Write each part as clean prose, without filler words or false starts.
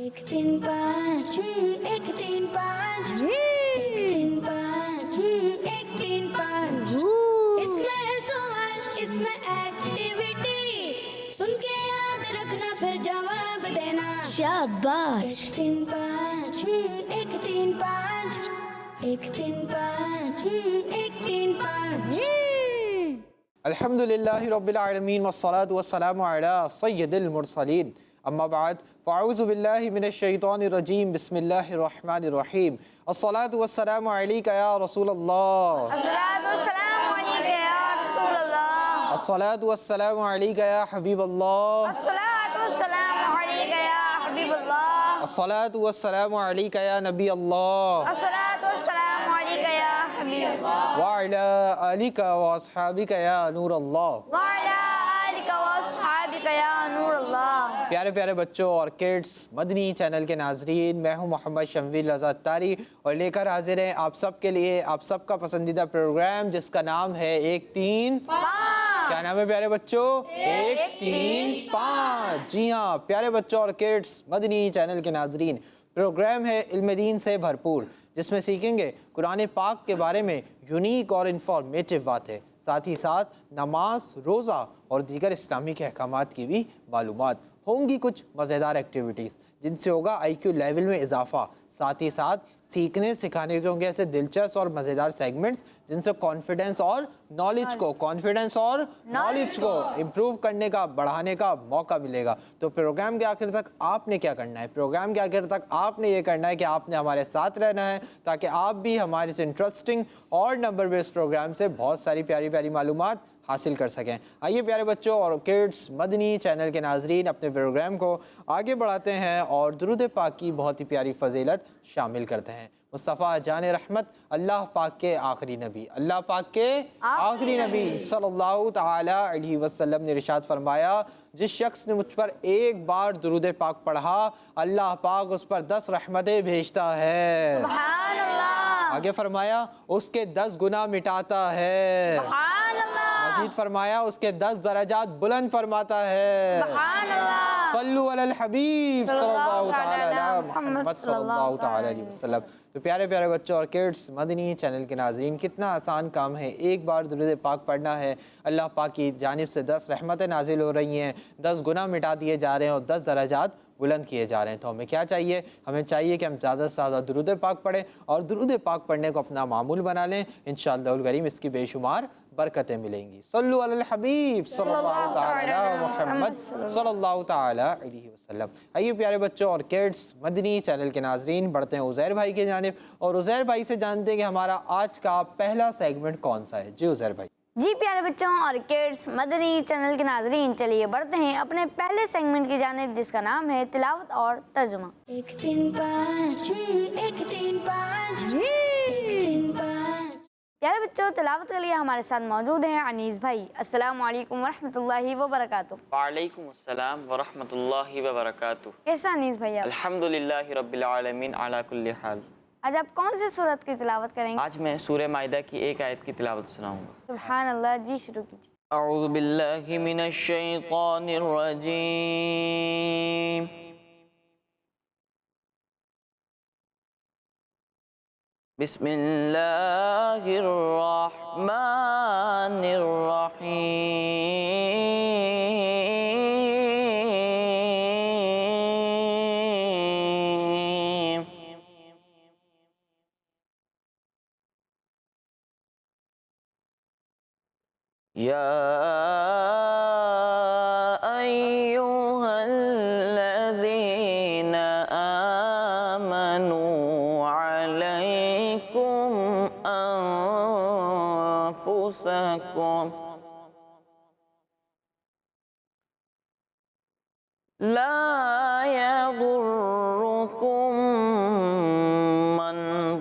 एक तीन पाँच एक तीन पाँच एक तीन पाँच एक तीन पाँच। इसमें है सवाल इसमें एक्टिविटी, सुन के याद रखना फिर जवाब देना। शाबाश। एक तीन पाँच एक तीन पाँच एक तीन पाँच एक तीन पाँच। अल्हम्दुलिल्लाहि रब्बिल आलमीन वस्सलातु वस्सलामु अला सय्यिदिल मुरसलीन अम्मा बाद फ़अऊज़ु बिल्लाहि मिनश शैतानिर रजीम बिस्मिल्लाहिर रहमानिर रहीम अस्सलातु वस्सलामु अलैका या रसूलल्लाह अस्सलातु वस्सलामु अलैका या रसूलल्लाह अस्सलातु वस्सलामु अलैका या हबीबल्लाह अस्सलातु वस्सलामु अलैका या हबीबल्लाह अस्सलातु वस्सलामु अलैका या नबी अल्लाह अस्सलातु वस्सलामु अलैका या हबीबल्लाह व अला आलिका व अस्हाबिका या नूर अल्लाह। व अला आलिका व अस्हाबिका या नूर अल्लाह। प्यारे प्यारे बच्चों और किड्स, मदनी चैनल के नाजरीन, मैं हूं मोहम्मद शमवील रज़ा तारी और लेकर हाजिर हैं आप सब के लिए आप सबका पसंदीदा प्रोग्राम जिसका नाम है एक तीन पाँच। क्या नाम है प्यारे बच्चों? एक तीन पाँच। जी हाँ प्यारे बच्चों और किड्स, मदनी चैनल के नाजरीन, प्रोग्राम है इल्म दीन से भरपूर जिसमें सीखेंगे कुरान पाक के बारे में यूनिक और इंफॉर्मेटिव बातें, साथ ही साथ नमाज, रोज़ा और दीगर इस्लामी के अहकामात की भी मालूमात होंगी। कुछ मज़ेदार एक्टिविटीज़ जिनसे होगा IQ लेवल में इजाफा, साथ ही साथ सीखने सिखाने के होंगे ऐसे दिलचस्प और मज़ेदार सेगमेंट्स जिनसे कॉन्फिडेंस और नॉलेज को इम्प्रूव करने का, बढ़ाने का मौका मिलेगा। तो प्रोग्राम के आखिर तक आपने क्या करना है? प्रोग्राम के आखिर तक आपने ये करना है कि आपने हमारे साथ रहना है ताकि आप भी हमारे इस इंटरेस्टिंग और नंबर बेस्ड प्रोग्राम से बहुत सारी प्यारी प्यारी मालूमात हासिल कर सकें। आइए प्यारे बच्चों और किड्स, मदनी चैनल के नाजरीन, अपने प्रोग्राम को आगे बढ़ाते हैं और दुरूद पाक की बहुत ही प्यारी फजीलत शामिल करते हैं। मुस्तफ़ा जान रहमत, अल्लाह पाक के आखिरी नबी, अल्लाह पाक के आखिरी नबी सल्लल्लाहु ताला अलैहि वसल्लम ने इरशाद फरमाया, जिस शख्स ने मुझ पर एक बार दुरूद पाक पढ़ा अल्लाह पाक उस पर 10 रहमतें भेजता है। सुभान अल्लाह। आगे फरमाया उसके 10 गुनाह मिटाता है। सुभान अल्लाह। मज़ीद फरमाया उसके 10 दरजात बुलंद फरमाता है। सुभान अल्लाह। सल्लु अलल हबीब सल्लल्लाहु ताला अला मुहम्मद सल्लल्लाहु ताला अलैहि वसल्लम। तो प्यारे प्यारे बच्चों और किड्स, मदनी चैनल के नाजरीन, कितना आसान काम है, एक बार दुरूद पाक पढ़ना है, अल्लाह पाक की जानिब से 10 रहमतें नाजिल हो रही हैं, 10 गुनाह मिटा दिए जा रहे हैं और 10 दरजात बुलंद किए जा रहे हैं। तो हमें क्या चाहिए? हमें चाहिए कि हम ज़्यादा से ज़्यादा दुरूद पाक पढ़ें और दुरूद पाक पढ़ने को अपना मामूल बना लें। इंशाअल्लाहुल करीम इसकी बेशुमार बरकतें मिलेंगी। सल्लु अलल हबीब सल्लल्लाहु ताला अला मुहम्मद सल्लल्लाहु ताला अलैहि वसल्लम। आइए प्यारे बच्चों और किड्स, मदनी चैनल के नाजरीन, बढ़ते हैं उज़ैर भाई की जानिब और उज़ैर भाई से जानते हैं कि हमारा आज का पहला सेगमेंट कौन सा है। जी उज़ैर भाई। जी प्यारे बच्चों और किड्स, मदनी चैनल के नाजरीन, चलिए बढ़ते हैं अपने पहले सेगमेंट की जानिब जिसका नाम है तिलावत और तर्जुमा। एक तीन पाँच एक तीन पाँच एक तीन पाँच। प्यारे बच्चों, तिलावत के लिए हमारे साथ मौजूद हैं अनीस भाई। अस्सलाम वालेकुम वरहमतुल्लाहि वबरकातुहू। वालेकुम अस्सलाम वरहमतुल्लाहि वबरकातुहू। कैसा अनीस भाई आप? अल्हम्दुलिल्लाहि रब्बिल आलमीन अला कुल्ली हाल। आज आप कौन सी सूरत की तिलावत करेंगे? आज मैं सूरह माइदा की एक आयत की तिलावत सुनाऊंगा। सुभान अल्लाह। जी शुरू कीजिए। अऊज़ु बिल्लाहि मिनश शैतानिर रजीम। बिस्मिल्लाहिर रहमानिर रहीम। या अय्युहल्लज़ीना आमनू अलैकुम अनफुसकुम ला यदुर्रुकुम मन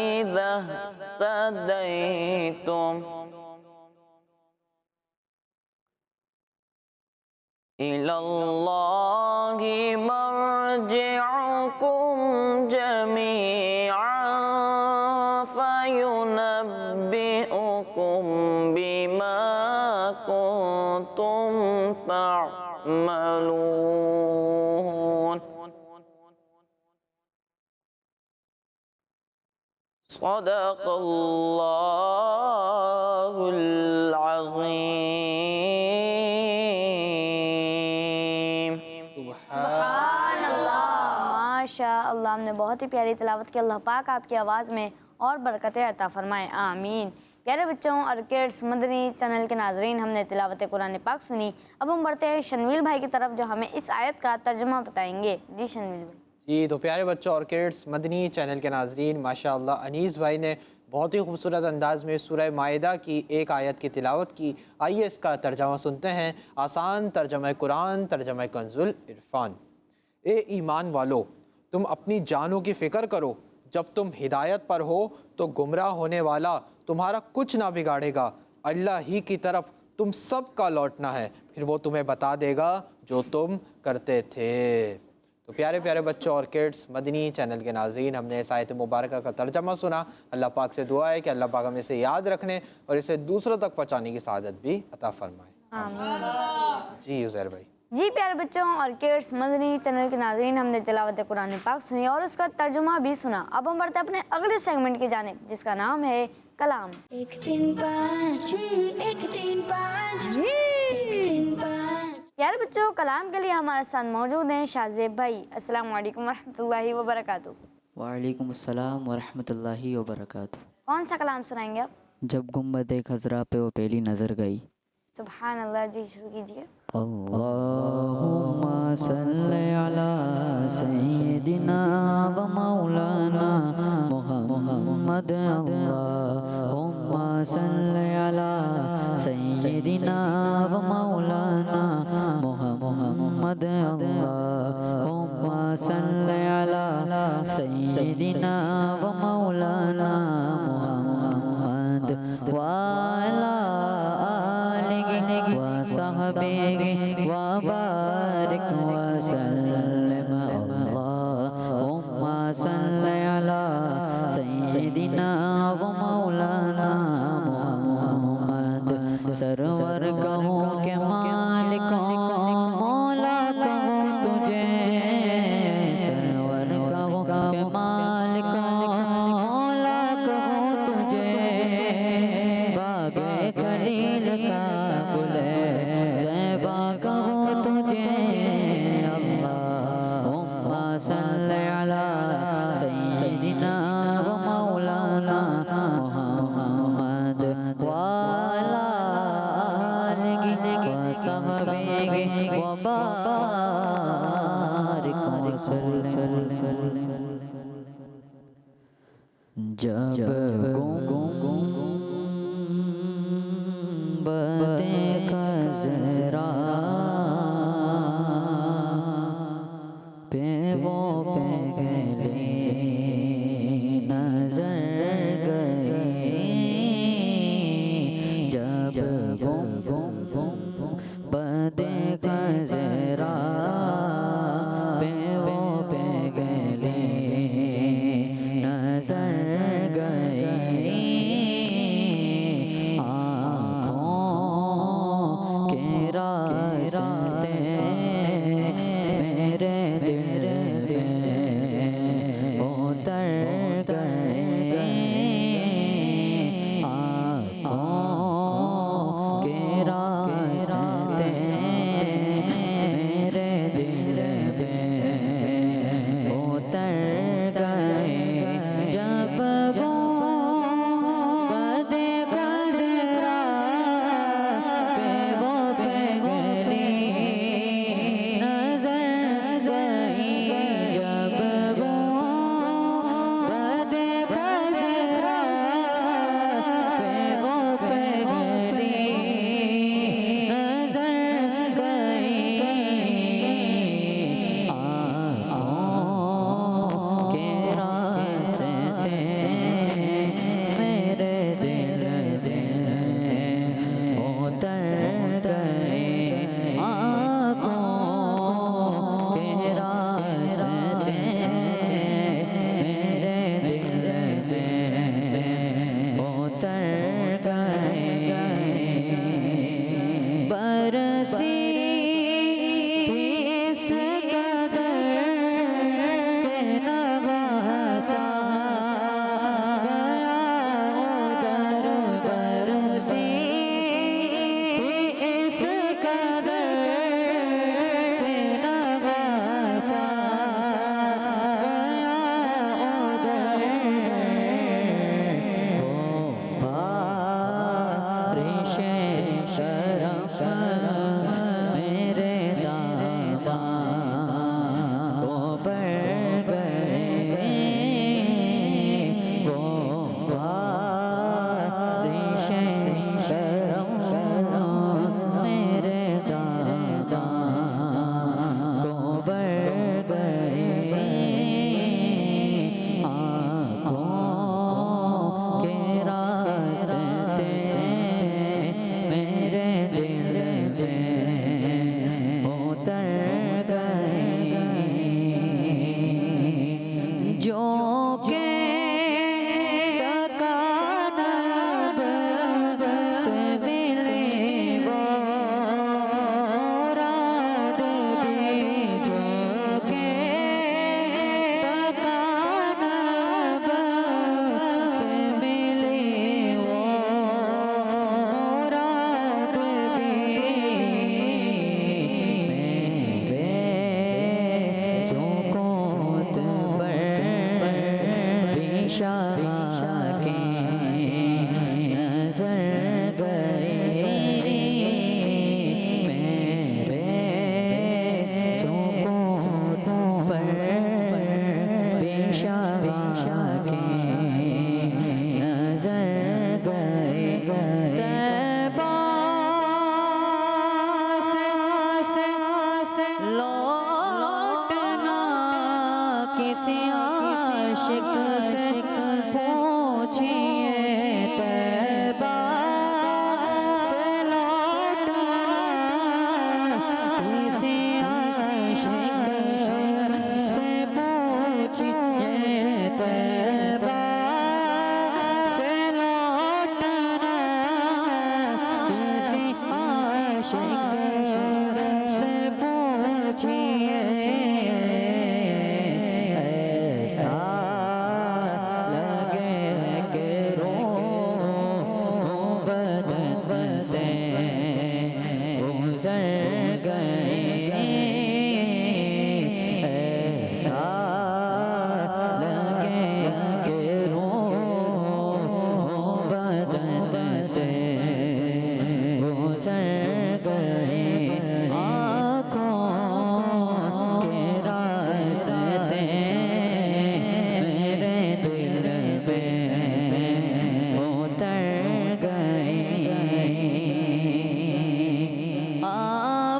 इज़ा इह्तदैतुम इलल्लाहि मर्जिउकुम जमीअन फयुनब्बिउकुम बिमा कुंतुम तअमलून। सदक़ल्लाहुल अज़ीम। माशा अल्लाह, हमने बहुत ही प्यारी तिलावत की। अल्लाह पाक आपकी आवाज़ में और बरकतें अता फरमाए, आमीन। प्यारे बच्चों और किड्स, मदनी चैनल के नाजरीन, हमने तिलावत कुरान पाक सुनी। अब हम बढ़ते हैं शनवील भाई की तरफ जो हमें इस आयत का तर्जुमा बताएंगे। जी शनवील भाई। जी, तो प्यारे बच्चों और किड्स, मदनी चैनल के नाजरीन, माशाअल्लाह अनीस भाई ने बहुत ही खूबसूरत अंदाज में सूरह माइदा की एक आयत की तिलावत की। आइए इसका तर्जमा सुनते हैं। आसान तर्जमा कुरान, तर्जमा कंजुल इरफान। ए ईमान वालो, तुम अपनी जानों की फ़िक्र करो। जब तुम हिदायत पर हो तो गुमराह होने वाला तुम्हारा कुछ ना बिगाड़ेगा। अल्लाह ही की तरफ तुम सब का लौटना है, फिर वो तुम्हें बता देगा जो तुम करते थे। तो प्यारे प्यारे बच्चों और किड्स, मदनी चैनल के नाज़रीन, हमने इस आयत मुबारक का तर्जमा सुना। अल्लाह पाक से दुआ है कि अल्लाह पाक हमें इसे याद रखने और इसे दूसरों तक पहुँचाने की सआदत भी अता फरमाए। जी उज़ैर भाई। जी प्यारे बच्चों और किड्स, मदनी चैनल के नाज़रीन, हमने तिलावत कुरान पाक सुनी और उसका तर्जुमा भी सुना। अब हम बढ़ते हैं अपने अगले सेगमेंट की जानिब जिसका नाम है कलाम। 1 3 5 1 3 5 1 3 5। प्यारे बच्चों, कलाम के लिए हमारे साथ मौजूद हैं शाहजेब भाई। अस्सलाम वालेकुम रहमतुल्लाहि व बरकातुहू। वालेकुम अस्सलाम वरहमतुल्लाहि वबरकातुहू। कौन सा कलाम सुनाएंगे आप? जब गुम्बद खज़रा पे वो पहली नज़र गई। सुभान अल्लाह। जी शुरू कीजिए। अल्लाहुम्मा सल्लि अला सय्यिदिना व मौलाना मुहम्मद। अल्लाहुम्मा सल्लि अला सय्यिदिना व मौलाना मुहम्मद। अल्लाहुम्मा सल्लि अला सय्यिदिना व मौलाना मुहम्मद व अला वसहबिहि वबारिक वसल्लम। अल्लाहुम्मा सल्लि अला सय्यिदिना व मौलाना मुहम्मद। सरवर कहूँ के मालिक मौला कहूँ तुझे, सरवर कहूँ के मालिक मौला कहूँ तुझे। बागे खलील का ज़ेबा कहूँ तुझे। अल्लाहुम्मा सल्लि अला सय्यिदिना व मौलाना मुहम्मद व अला आलिहि व सहबिहि व बारिक वसल्लम। जब गुम्बद खज़रा पे वो पहली नज़र गई। जब गुम्बद खज़रा पे वो पहली नज़र गई। रास्ते मेरे दिल में उतर गए। आँखों के रास्ते पर पेशवा के नजर गए तैबा से लौटना किसी आशिक से पूछिए तैबा से लौटना किसी आशिक से पूछिए तैबा से लौटना किसी आशिक से पूछिए ऐसा लगे कि रूह बदन से गुजर गए ऐसा लगे कि रूह बदन से गुजर गए आँखों के रास्ते मेरे दिल पे उतर गए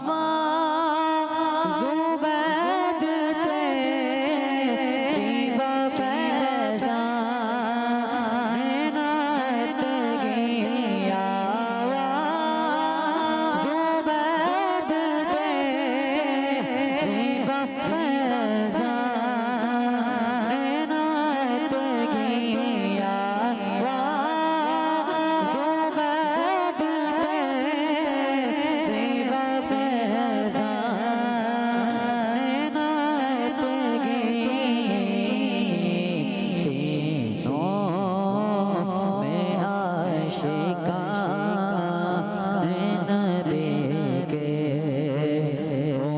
आवाज़ बैद तेरी बफ़ैज़ा नात की आवाज़ बैद तेरी बफ़ैज़ा नात की आवाज़ बैद तेरी बफ़ैज़ा नात की सीनों में आशिका नबी के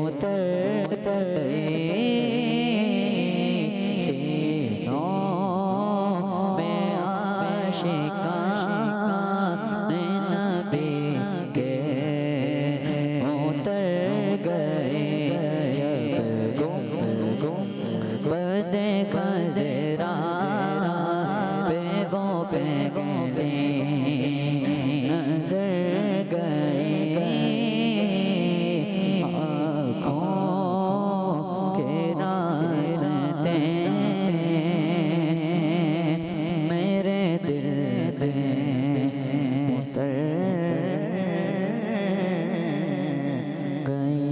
उतर सीनों में आशिका नबी के उतर गए जब गुंबद खज़रा पे वो पे गए नजर गए आँखों के रास्ते मेरे दिल पे उतर गए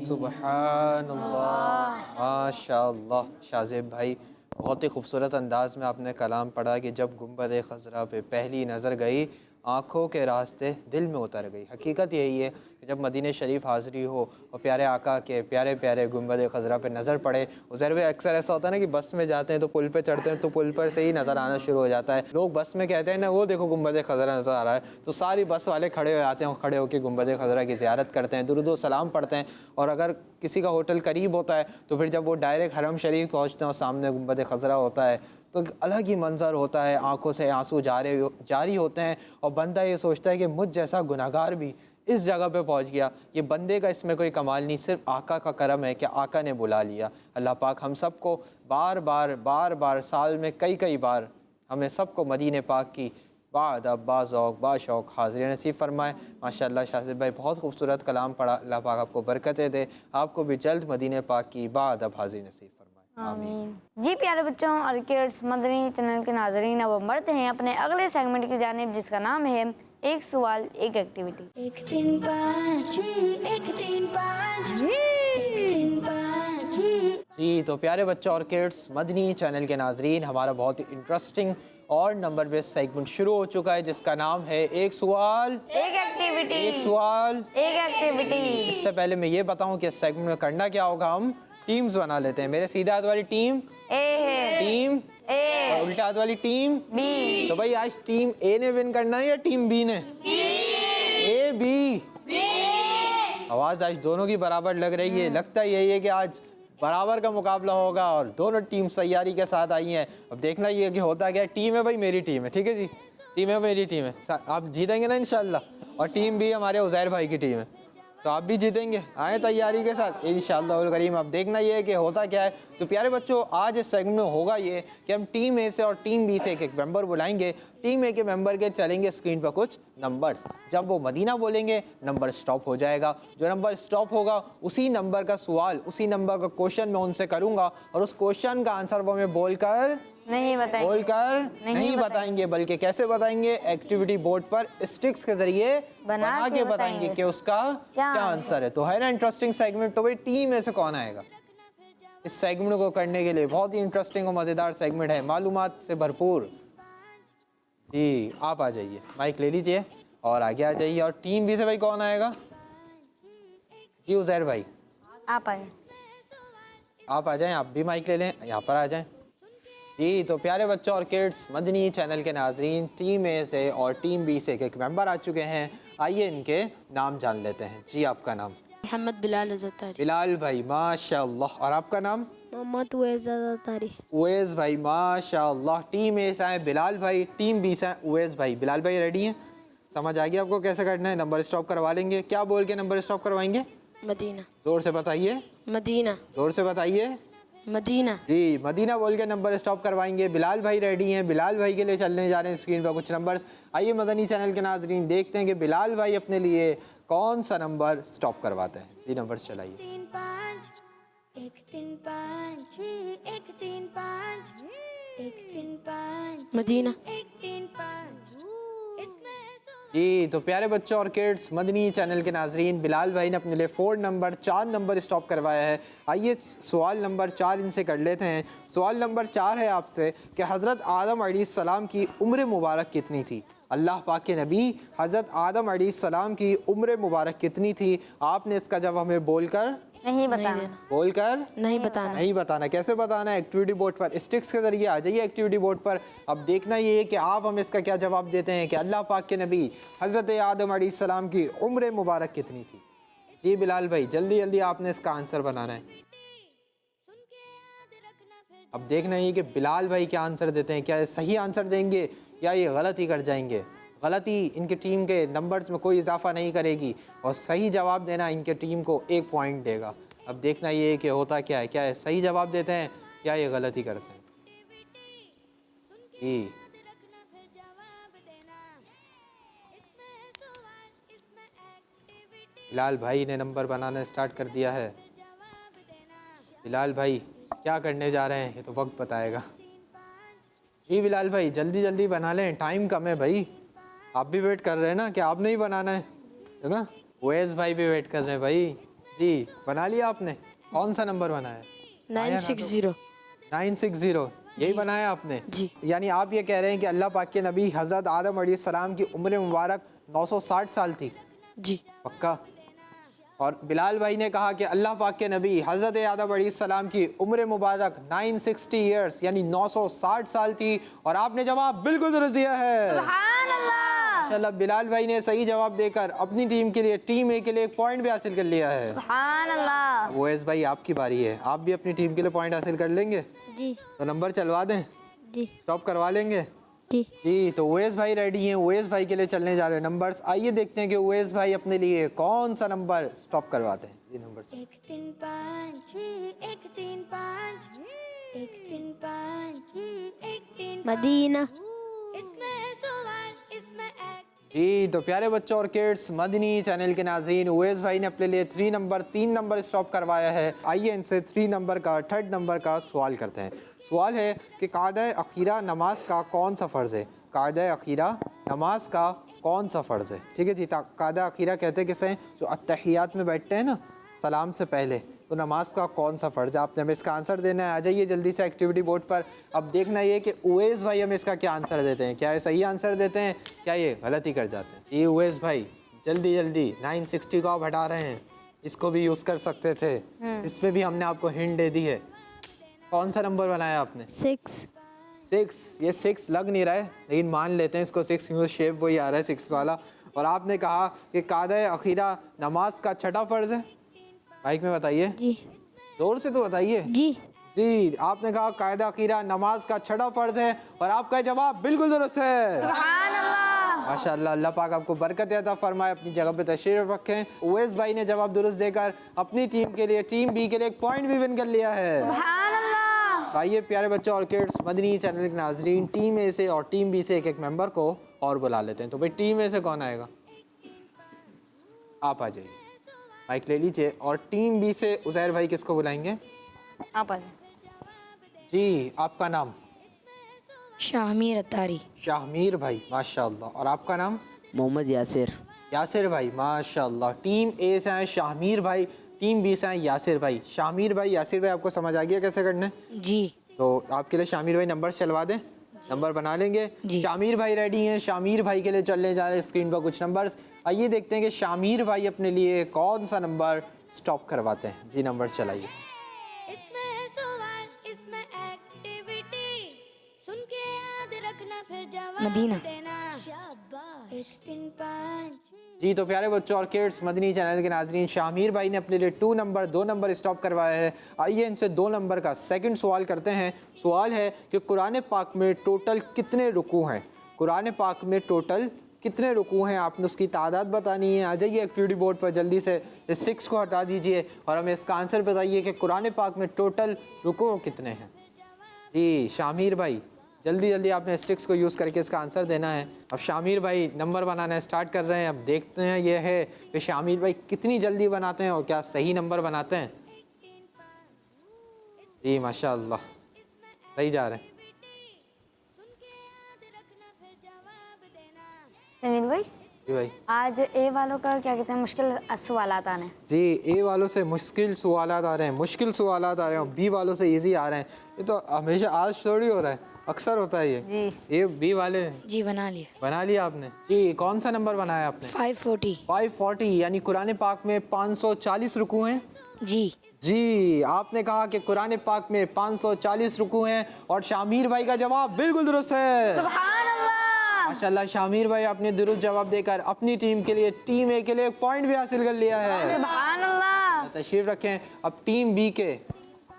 सुबहानल्लाह माशाअल्लाह। शाज़ेब भाई बहुत ही खूबसूरत अंदाज में आपने कलाम पढ़ा कि जब गुंबद खज़रा पे पहली नज़र गई आँखों के रास्ते दिल में उतर गई। हकीकत यही है कि जब मदीने शरीफ हाज़री हो और प्यारे आका के प्यारे प्यारे गुंबद खज़रा पे नज़र पड़े। उज़ैर भाई अक्सर ऐसा होता है ना कि बस में जाते हैं तो पुल पे चढ़ते हैं तो पुल पर से ही नज़र आना शुरू हो जाता है। लोग बस में कहते हैं ना वो देखो गुंबद खज़रा नज़र आ रहा है, तो सारी बस वाले खड़े हो जाते हैं और खड़े होकर गुंबद खज़रा की ज़ियारत करते हैं, दुरूद व सलाम पढ़ते हैं। और अगर किसी का होटल करीब होता है तो फिर जब वो डायरेक्ट हरम शरीफ पहुँचते हैं और सामने गुंबद खज़रा होता है तो अलग ही मंज़र होता है, आंखों से आंसू जारी होते हैं और बंदा ये सोचता है कि मुझ जैसा गुनाहगार भी इस जगह पे पहुंच गया। ये बंदे का इसमें कोई कमाल नहीं, सिर्फ आका का करम है कि आका ने बुला लिया। अल्लाह पाक हम सबको बार बार साल में कई बार हमें सबको मदीने पाक की बाअदब बाज़ौक़ बाशौक़ हाज़िरी नसीब फरमाए। माशाअल्लाह शाज़ेब भाई बहुत खूबसूरत कलाम पढ़ा। अल्लाह पाक आपको बरकतें दे, आपको भी जल्द मदीने पाक की बाअदब हाज़िरी नसीब फरमाए। आमीन। जी प्यारे बच्चों और किड्स मदनी चैनल के नाज़रीन, अब हम बढ़ते हैं अपने अगले सेगमेंट की जानिब जिसका नाम है एक सवाल एक एक्टिविटी। 1 3 5 1 3 5 1 3 5 जी तो प्यारे बच्चों और किड्स मदनी चैनल के नाजरीन, हमारा बहुत ही इंटरेस्टिंग और नंबर बेस्ड सेगमेंट शुरू हो चुका है जिसका नाम है एक सवाल एक एक्टिविटी। एक सवाल एक एक्टिविटी। इससे पहले मैं ये बताऊं कि इस सेगमेंट में करना क्या होगा, हम टीम्स बना लेते हैं। मेरे सीधे हाथ वाली टीम ए है, टीम ए, और उल्टे हाथ वाली टीम बी। तो भाई आज टीम ए ने विन करना है या टीम बी ने? A B. आवाज आज दोनों की बराबर लग रही है। लगता यही है कि आज बराबर का मुकाबला होगा और दोनों टीम तैयारी के साथ आई हैं। अब देखना ये है कि होता क्या है। टीम है भाई मेरी टीम है, ठीक है जी, टीम है मेरी टीम है, आप जीतेंगे ना इंशाल्लाह। और टीम बी हमारे उज़ैर भाई की टीम है, तो आप भी जीतेंगे, आए तैयारी के साथ इंशाअल्लाह करीम। अब देखना ये है कि होता क्या है। तो प्यारे बच्चों, आज इस सेगमेंट में होगा ये कि हम टीम ए से और टीम बी से एक एक मेंबर बुलाएंगे। टीम ए के मेंबर के चलेंगे स्क्रीन पर कुछ नंबर्स, जब वो मदीना बोलेंगे नंबर स्टॉप हो जाएगा। जो नंबर स्टॉप होगा उसी नंबर का सवाल, उसी नंबर का क्वेश्चन मैं उनसे करूँगा और उस क्वेश्चन का आंसर वो मैं बोलकर नहीं बताएंगे, बल्कि कैसे बताएंगे, एक्टिविटी बोर्ड पर स्टिक्स के जरिए बना के बताएंगे कि उसका क्या आंसर है। तो है ना इंटरेस्टिंग सेगमेंट। तो भाई टीम में से कौन आएगा इस सेगमेंट को करने के लिए? बहुत ही इंटरेस्टिंग और मज़ेदार सेगमेंट है, मालूमात से भरपूर। जी आप आ जाइए, माइक ले लीजिए और आगे आ जाइए। और टीम बी से भाई कौन आएगा? जी उज़ैर भाई आप आए। आप आ जाएं, आप भी माइक ले लें, यहाँ पर आ जाएं। जी तो प्यारे बच्चों और किड्स, मदनी चैनल के नाजरीन, टीम ए से और टीम बी से एक मेंबर आ चुके हैं। आइए इनके नाम जान लेते हैं। जी आपका नाम? मोहम्मद बिलाल अज़हरी। बिलाल भाई माशाअल्लाह। और आपका नाम? मोहम्मद उवैस अज़हरी। उवैस भाई माशाअल्लाह। टीम ए से आए बिलाल भाई, टीम बी से आए उवैस भाई। बिलाल भाई रेडी हैं? समझ आ गया आपको कैसे करना है? नंबर स्टॉप करवा लेंगे। क्या बोल के नंबर स्टॉप करवाएंगे? मदीना। जोर से बताइए। मदीना। जोर से बताइए। मदीना। जी मदीना बोल के नंबर स्टॉप करवाएंगे। बिलाल भाई रेडी हैं। बिलाल भाई के लिए चलने जा रहे हैं स्क्रीन पर कुछ नंबर्स। आइए मदनी चैनल के नाजरीन देखते हैं कि बिलाल भाई अपने लिए कौन सा नंबर स्टॉप करवाते हैं। जी नंबर चलाइए। 3 5 1 3 5 1 3 5 1 3 5 मदीना। 1 3 5 इसमें जी तो प्यारे बच्चों और किड्स, मदनी चैनल के नाजरीन, बिलाल भाई ने अपने लिए 4 नंबर स्टॉप करवाया है। आइए सवाल नंबर 4 इनसे कर लेते हैं। सवाल नंबर 4 है आपसे कि हज़रत आदम अलैहिस्सलाम की उम्र मुबारक कितनी थी? अल्लाह पाक के नबी हज़रत आदम अलैहिस्सलाम की उम्र मुबारक कितनी थी? आपने इसका जवाब हमें बोलकर नहीं बताना। नहीं बताना। नहीं बताना। कैसे बताना है? एक्टिविटी बोर्ड पर स्टिक्स के जरिए आ जाइए एक्टिविटी बोर्ड पर। अब देखना ये है कि आप हमें इसका क्या जवाब देते हैं कि अल्लाह पाक के नबी हज़रत आदम अलैहिस्सलाम की उम्र मुबारक कितनी थी। जी बिलाल भाई जल्दी जल्दी आपने इसका आंसर बनाना है। सुन के याद रखना फिर अब देखना ये कि बिलाल भाई क्या आंसर देते हैं, क्या ये सही आंसर देंगे या ये गलत ही कर जाएंगे। गलती इनकी टीम के नंबर्स में कोई इजाफा नहीं करेगी और सही जवाब देना इनके टीम को 1 पॉइंट देगा। अब देखना ये है कि होता क्या है, क्या है सही जवाब देते हैं या ये गलत ही करते हैं। जी रखना फिर जवाब देना इसमें सवाल इसमें एक्टिविटी बिलाल भाई ने नंबर बनाना स्टार्ट कर दिया है। जवाब देना बिलाल भाई क्या करने जा रहे हैं ये तो वक्त बताएगा। जी बिलाल भाई जल्दी जल्दी बना लें, टाइम कम है भाई। आप भी वेट कर रहे हैं ना कि आपने ही बनाना है ना? उवैस भाई भी वेट कर रहे हैं भाई। जी बना लिया आपने? कौन सा नंबर बनाया? 960। 960 यही बनाया आपने? जी। यानी आप ये कह रहे हैं कि अल्लाह पाक के नबी हज़रत आदम अलैहिस्सलाम की उम्र मुबारक 960 साल थी? जी। पक्का? और बिलाल भाई ने कहा कि अल्लाह पाक के नबी हज़रत आदम अलैहिस्सलाम की उम्र मुबारक 960 ईयर्स यानी 960 साल थी। और आपने जवाब बिल्कुल दुरुस्त दिया है। सुभान अल्लाह। माशाल्लाह बिलाल भाई ने सही जवाब देकर अपनी टीम के लिए, टीम ए के लिए 1 पॉइंट भी हासिल कर लिया है। सुभान अल्लाह। उवैस भाई आपकी बारी है, आप भी अपनी टीम के लिए पॉइंट हासिल कर लेंगे? जी। तो नंबर चलवा दें? जी। स्टॉप करवा लेंगे? जी। जी तो उवैस भाई रेडी हैं, उवैस भाई के लिए चलने जा रहे हैं नंबर्स। आइए देखते हैं कि उवैस भाई अपने लिए कौन सा नंबर स्टॉप करवाते हैं। ये नंबर 1 3 5 1 3 5 1 3 5 1 3 मदीना। इसमें है सवाल इसमें जी तो प्यारे बच्चों और किड्स, मदनी चैनल के नाजरीन, उवैस भाई ने अपने लिए 3 नंबर स्टॉप करवाया है। आइए इनसे 3 नंबर का, 3rd नंबर का सवाल करते हैं। सवाल है कि कायदा अखीरा नमाज का कौन सा फ़र्ज़ है? कायदा अखीरा नमाज का कौन सा फ़र्ज़ है? ठीक है जी। कायदा अखीरा कहते किसे हैं? जो अत्तहियात में बैठते हैं ना सलाम से पहले, तो नमाज का कौन सा फ़र्ज़ है? आपने हमें इसका आंसर देना है। आ जाइए जल्दी से एक्टिविटी बोर्ड पर। अब देखना ये कि उवैस भाई हमें इसका क्या आंसर देते हैं, क्या ये सही आंसर देते हैं, क्या ये गलत ही कर जाते हैं। जी उवैस भाई जल्दी जल्दी 960 को आप हटा रहे हैं, इसको भी यूज़ कर सकते थे, इसमें भी हमने आपको हिंट दे दी है। कौन सा नंबर बनाया आपने? 6। ये 6 लग नहीं रहा है लेकिन मान लेते हैं इसको 6 क्योंकि शेप वही आ रहा है 6 वाला। और आपने कहा कि कायदा अखीरा नमाज का 6ठा फ़र्ज़ है। माइक में बताइए। जी। जोर से तो बताइए। जी। जी आपने कहा कायदा अखीरा नमाज का 6ठा फ़र्ज़ है और आपका जवाब बिल्कुल दुरुस्त है। सुभान अल्लाह। माशाअल्लाह, अल्लाह पाक आपको बरकत अता फरमाए। अपनी जगह पे तशरीफ रखें। उवैस भाई ने जवाब दुरुस्त देकर अपनी टीम के लिए, टीम बी के लिए एक पॉइंट भी विन कर लिया है। सुभान अल्लाह। आइए प्यारे बच्चों और किड्स, मदनी चैनल के नाजरीन, टीम ए से और टीम बी से एक एक मेंबर को और बुला लेते हैं। तो भाई टीम ए से कौन आएगा? आप आ जाइए, माइक ले लीजिए। और टीम बी से उज़ैर भाई किसको बुलाएंगे? आप आ जाइए। जी, आपका नाम? शाहमीर अतारी। शाहमीर भाई, माशाअल्लाह। और आपका नाम? मोहम्मद यासिर। यासिर भाई, माशाअल्लाह। टीम ए से आए शाहमीर भाई, टीम बी से आए यासिर भाई। शाहमीर भाई, यासिर भाई, आपको समझ आ गया कैसे करना है? जी। तो आपके लिए शामिर भाई नंबर चलवा दें, नंबर बना लेंगे। जी। शामिर भाई रेडी हैं। शामिर भाई के लिए चलने जा रहे हैं स्क्रीन पर कुछ नंबर्स। आइए देखते हैं कि शामिर भाई अपने लिए कौन सा नंबर स्टॉप करवाते हैं। जी, नंबर चलाइए। इसमें है सवाल, इसमें एक्टिविटी, सुन के याद रखना फिर जवाब मदीना। देना। शाबाश। 1 3 5। जी, तो प्यारे बच्चों और किड्स, मदनी चैनल के नाजरीन, शामिर भाई ने अपने लिए 2 नंबर स्टॉप करवाया है। आइए इनसे 2 नंबर का सेकंड सवाल करते हैं। सवाल है कि कुरान पाक में टोटल कितने रुकू हैं? कुरान पाक में टोटल कितने रुकू हैं? आपने उसकी तादाद बतानी है। आ जाइए एक्टिविटी बोर्ड पर जल्दी से, इस 6 को हटा दीजिए और हमें इसका आंसर बताइए कि कुरान पाक में टोटल रुकू कितने हैं। जी शामिर भाई, जल्दी जल्दी आपने स्टिक्स को यूज़ करके इसका आंसर देना है। अब शामिर भाई नंबर बनाना स्टार्ट कर रहे हैं। अब देखते हैं ये है कि शामिर भाई कितनी जल्दी बनाते हैं और क्या सही नंबर बनाते हैं। जी माशाअल्लाह, सही जा रहे हैं। समीर भाई, जी भाई। आज ए वालों का क्या कहते हैं, मुश्किल सवाल आते हैं। जी, ए वालों से मुश्किल सवालात आ रहे हैं, मुश्किल सवालात आ रहे हैं। बी वालों से इजी आ रहे हैं। ये तो हमेशा आज थोड़ी हो रहा है, अक्सर होता है ये। जी। ये बी वाले जी बना लिया। बना लिया आपने? जी, कौन सा नंबर बनाया आपने? 540। 540, यानी कुरान पाक में 540 रुकू हैं। जी। जी, आपने कहा कि कुरान पाक में 540 रुकू हैं और शामिर भाई का जवाब बिल्कुल दुरुस्त है। सुभान अल्लाह। माशाल्लाह, शामिर भाई आपने दुरुस्त जवाब देकर अपनी टीम के लिए, टीम ए के लिए 1 पॉइंट भी हासिल कर लिया है। सुभान अल्लाह। तशरीफ रखें। अब टीम बी के,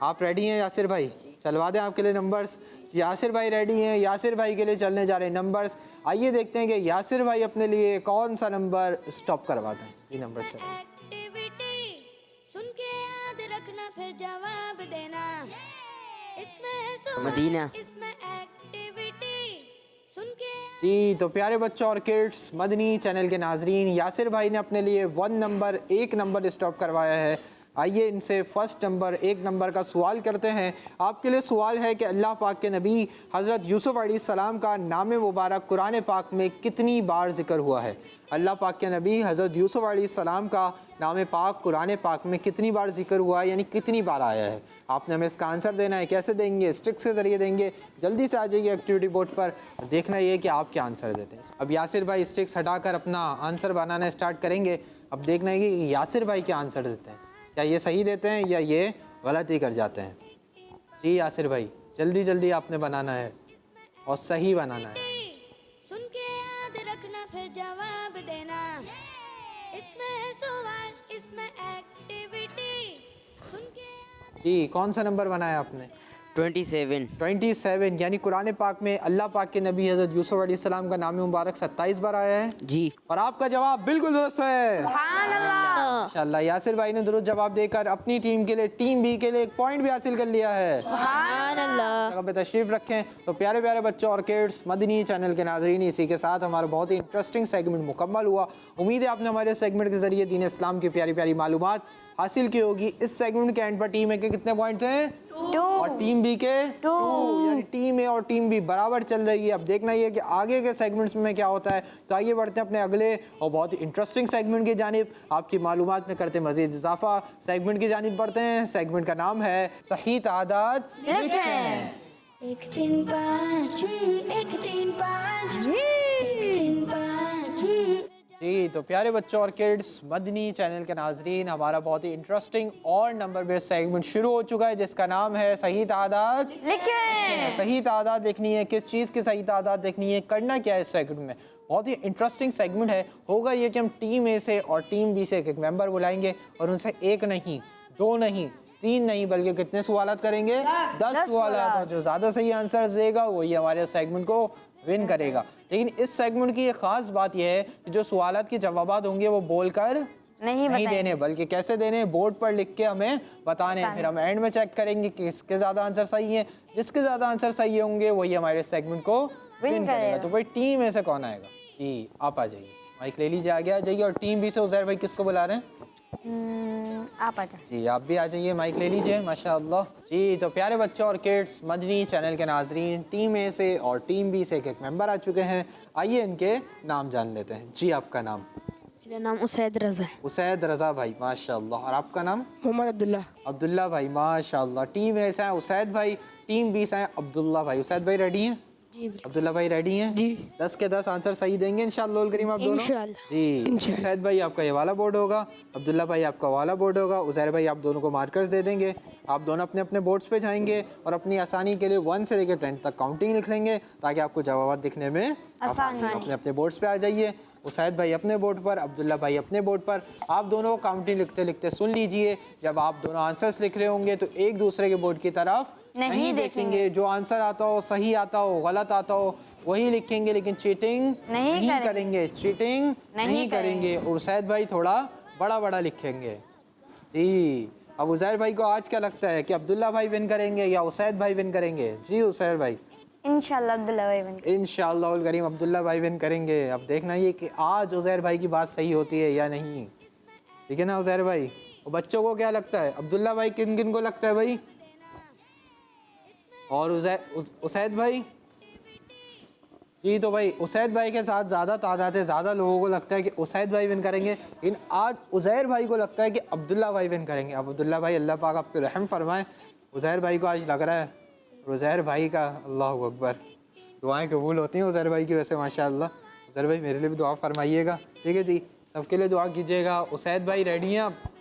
आप रेडी हैं यासिर भाई? चलवा दें आपके लिए नंबर्स। यासिर भाई रेडी हैं। यासिर भाई के लिए चलने जा रहे हैं नंबर्स। आइए देखते हैं कि यासिर भाई अपने लिए कौन सा नंबर स्टॉप करवाते हैं। जी, नंबर चलिए। एक्टिविटी, सुन के याद रखना फिर जवाब देना। इसमें है सवाल, मदीना। इसमें एक्टिविटी, सुन के जी, तो प्यारे बच्चों और किड्स, मदनी चैनल के नाजरीन, यासिर भाई ने अपने लिए 1 नंबर स्टॉप करवाया है। आइए इनसे फर्स्ट नंबर, 1 नंबर का सवाल करते हैं। आपके लिए सवाल है कि अल्लाह पाक के नबी हज़रत यूसुफ़ अलैहिस्सलाम का नाम मुबारक कुरान पाक में कितनी बार जिक्र हुआ है? अल्लाह पाक के नबी हज़रत यूसुफ़ अलैहिस्सलाम का नाम पाक कुरान पाक में कितनी बार जिक्र हुआ है, यानी कितनी बार आया है? आपने हमें इसका आंसर देना है। कैसे देंगे? स्ट्रिक्स के ज़रिए देंगे। जल्दी से आ जाइए एक्टिविटी बोर्ड पर। देखना ये कि आप क्या आंसर देते हैं। अब यासिर भाई स्ट्रिक्स हटाकर अपना आंसर बनाना स्टार्ट करेंगे। अब देखना है कि यासिर भाई क्या आंसर देते हैं, क्या ये सही देते हैं या ये गलत ही कर जाते हैं। जी यासिर भाई, जल्दी जल्दी आपने बनाना है और सही बनाना है। सुन के याद रखना फिर जवाब देना। इसमें है सवाल, इसमें एक्टिविटी, सुन के जी, कौन सा नंबर बनाया आपने? 27। यानी कुरान पाक में अल्लाह पाक के नबी हज़रत यूसुफ़ अलैहिस्सलाम का नाम मुबारक 27 बार आया है। जी। और आपका जवाब बिल्कुल दुरुस्त है। सुभान अल्लाह। माशाअल्लाह, यासिर भाई ने दुरुस्त जवाब देकर अपनी टीम के लिए, टीम बी के लिए 1 पॉइंट भी हासिल कर लिया है। सुभान अल्लाह। जगह पे तशरीफ रखें। तो प्यारे प्यारे बच्चों और किड्स, मदनी चैनल के नाजरीन, इसी के साथ हमारा बहुत ही इंटरेस्टिंग सेगमेंट मुकम्मल हुआ। उम्मीद है आपने हमारे सेगमेंट के जरिए दीन इस्लाम की प्यारी प्यारी मालूमात हासिल की होगी। इस सेगमेंट के एंड पर टीम ए के कितने पॉइंट थे? 2 और टीम बी के 2, यानी टीम ए और टीम बी बराबर चल रही है। अब देखना ये कि आगे के सेगमेंट्स में क्या होता है। तो आइए बढ़ते हैं अपने अगले और बहुत ही इंटरेस्टिंग सेगमेंट की जानिब। आपकी मालूमात में करते मजीद इजाफा, सेगमेंट की जानिब बढ़ते हैं। सेगमेंट का नाम है सही तादाद लिखें। 1 3 5, 1 3 5, 1 3 5। जी, तो प्यारे बच्चों और किड्स, मदनी चैनल के नाजरीन, हमारा बहुत ही इंटरेस्टिंग और नंबर बेस्ड सेगमेंट शुरू हो चुका है, जिसका नाम है सही तादाद लिखें। सही तादाद देखनी है। किस चीज़ की सही तादाद देखनी है, करना क्या है इस सेगमेंट में? बहुत ही इंटरेस्टिंग सेगमेंट है। होगा ये कि हम टीम ए से और टीम बी से एक मेंबर बुलाएंगे और उनसे 1 नहीं, 2 नहीं, 3 नहीं, बल्कि कितने सवालात करेंगे? 10 सवालात। और जो ज़्यादा सही आंसर देगा वही हमारे सेगमेंट को विन करेगा। लेकिन इस सेगमेंट की एक ख़ास बात यह है कि जो सवालात के जवाबात होंगे वो बोलकर नहीं देने, बल्कि कैसे देने, बोर्ड पर लिख के हमें बताने हैं। फिर हम एंड में चेक करेंगे कि किसके ज़्यादा आंसर सही है। जिसके ज़्यादा आंसर सही होंगे वही हमारे सेगमेंट को विन करेगा। तो भाई टीम में से कौन आएगा? जी आप आ जाइए, माइक ले लीजिए, आगे आ जाइए। और टीम बी से उज़ैर भाई किसको बुला रहे हैं? आप आ जाओ जी आप भी आ जाइए, माइक ले लीजिए। माशाअल्लाह जी। तो प्यारे बच्चों और किड्स, मदनी चैनल के नाजरीन, टीम ए से और टीम बी से एक मेंबर आ चुके हैं। आइए इनके नाम जान लेते हैं। जी आपका नाम? मेरा नाम उसैद रज़ा है। उसैद रज़ा भाई, माशाअल्लाह। और आपका नाम? मोहम्मद अब्दुल्ला। अब्दुल्ला भाई, माशाअल्लाह। टीम ए से हैं उसैद भाई, टीम बी से हैं अब्दुल्ला भाई। उसैद भाई रेडी हैं? जी अब्दुल्ला भाई रेडी हैं? जी 10 के 10 आंसर सही देंगे इंशाअल्लाह करीम आप दोनों? इंशाअल्लाह। जी। उसैद भाई आपका ये वाला बोर्ड होगा, अब्दुल्ला भाई आपका वाला बोर्ड होगा। उज़ैर भाई आप दोनों को मार्कर्स दे देंगे। आप दोनों अपने अपने बोर्ड्स पे जाएंगे और अपनी आसानी के लिए 1 से लेकर 10 तक काउंटिंग लिख लेंगे ताकि आपको जवाब दिखने में आसानी हो। अपने अपने बोर्ड्स पे आ जाइए। उसैद भाई अपने बोर्ड पर, अब्दुल्ला भाई अपने बोर्ड पर। आप दोनों को काउंटिंग लिखते लिखते सुन लीजिए। जब आप दोनों आंसर्स लिख रहे होंगे तो एक दूसरे के बोर्ड की तरफ नहीं देखेंगे। जो आंसर आता हो, सही आता हो, गलत आता हो, वही लिखेंगे, लेकिन चीटिंग नहीं करेंगे। चीटिंग नहीं करेंगे। और उसैद भाई थोड़ा बड़ा बड़ा लिखेंगे। जी अब उज़ैर भाई को आज क्या लगता है कि अब्दुल्ला भाई विन करेंगे या उसैद भाई विन करेंगे? जी उज़ैर भाई? इंशाल्लाह अब्दुल्ला भाई विन इंशाअल्लाह करीम अब्दुल्ला भाई विन करेंगे। अब देखना ये कि आज उज़ैर भाई की बात सही होती है या नहीं। ठीक है ना उज़ैर भाई? और बच्चों को क्या लगता है? अब्दुल्ला भाई किन किन को लगता है भाई? और उसैद भाई? जी तो भाई उसैद भाई के साथ ज़्यादा तादाद है, ज़्यादा लोगों को लगता है कि उसैद भाई विन करेंगे, लेकिन आज उज़ैर भाई को लगता है कि अब्दुल्ला भाई विन करेंगे। अब अब्दुल्ला भाई अल्लाह पाक आप पे रहम फरमाए। उज़ैर भाई को आज लग रहा है, उज़ैर भाई का अल्लाहु अकबर, दुआएं कबूल होती हैं उज़ैर भाई की वैसे माशाअल्लाह। उज़ैर भाई मेरे लिए भी दुआ फरमाइएगा, ठीक है जी? सबके लिए दुआ कीजिएगा। उसैद भाई रेडी हैं? आप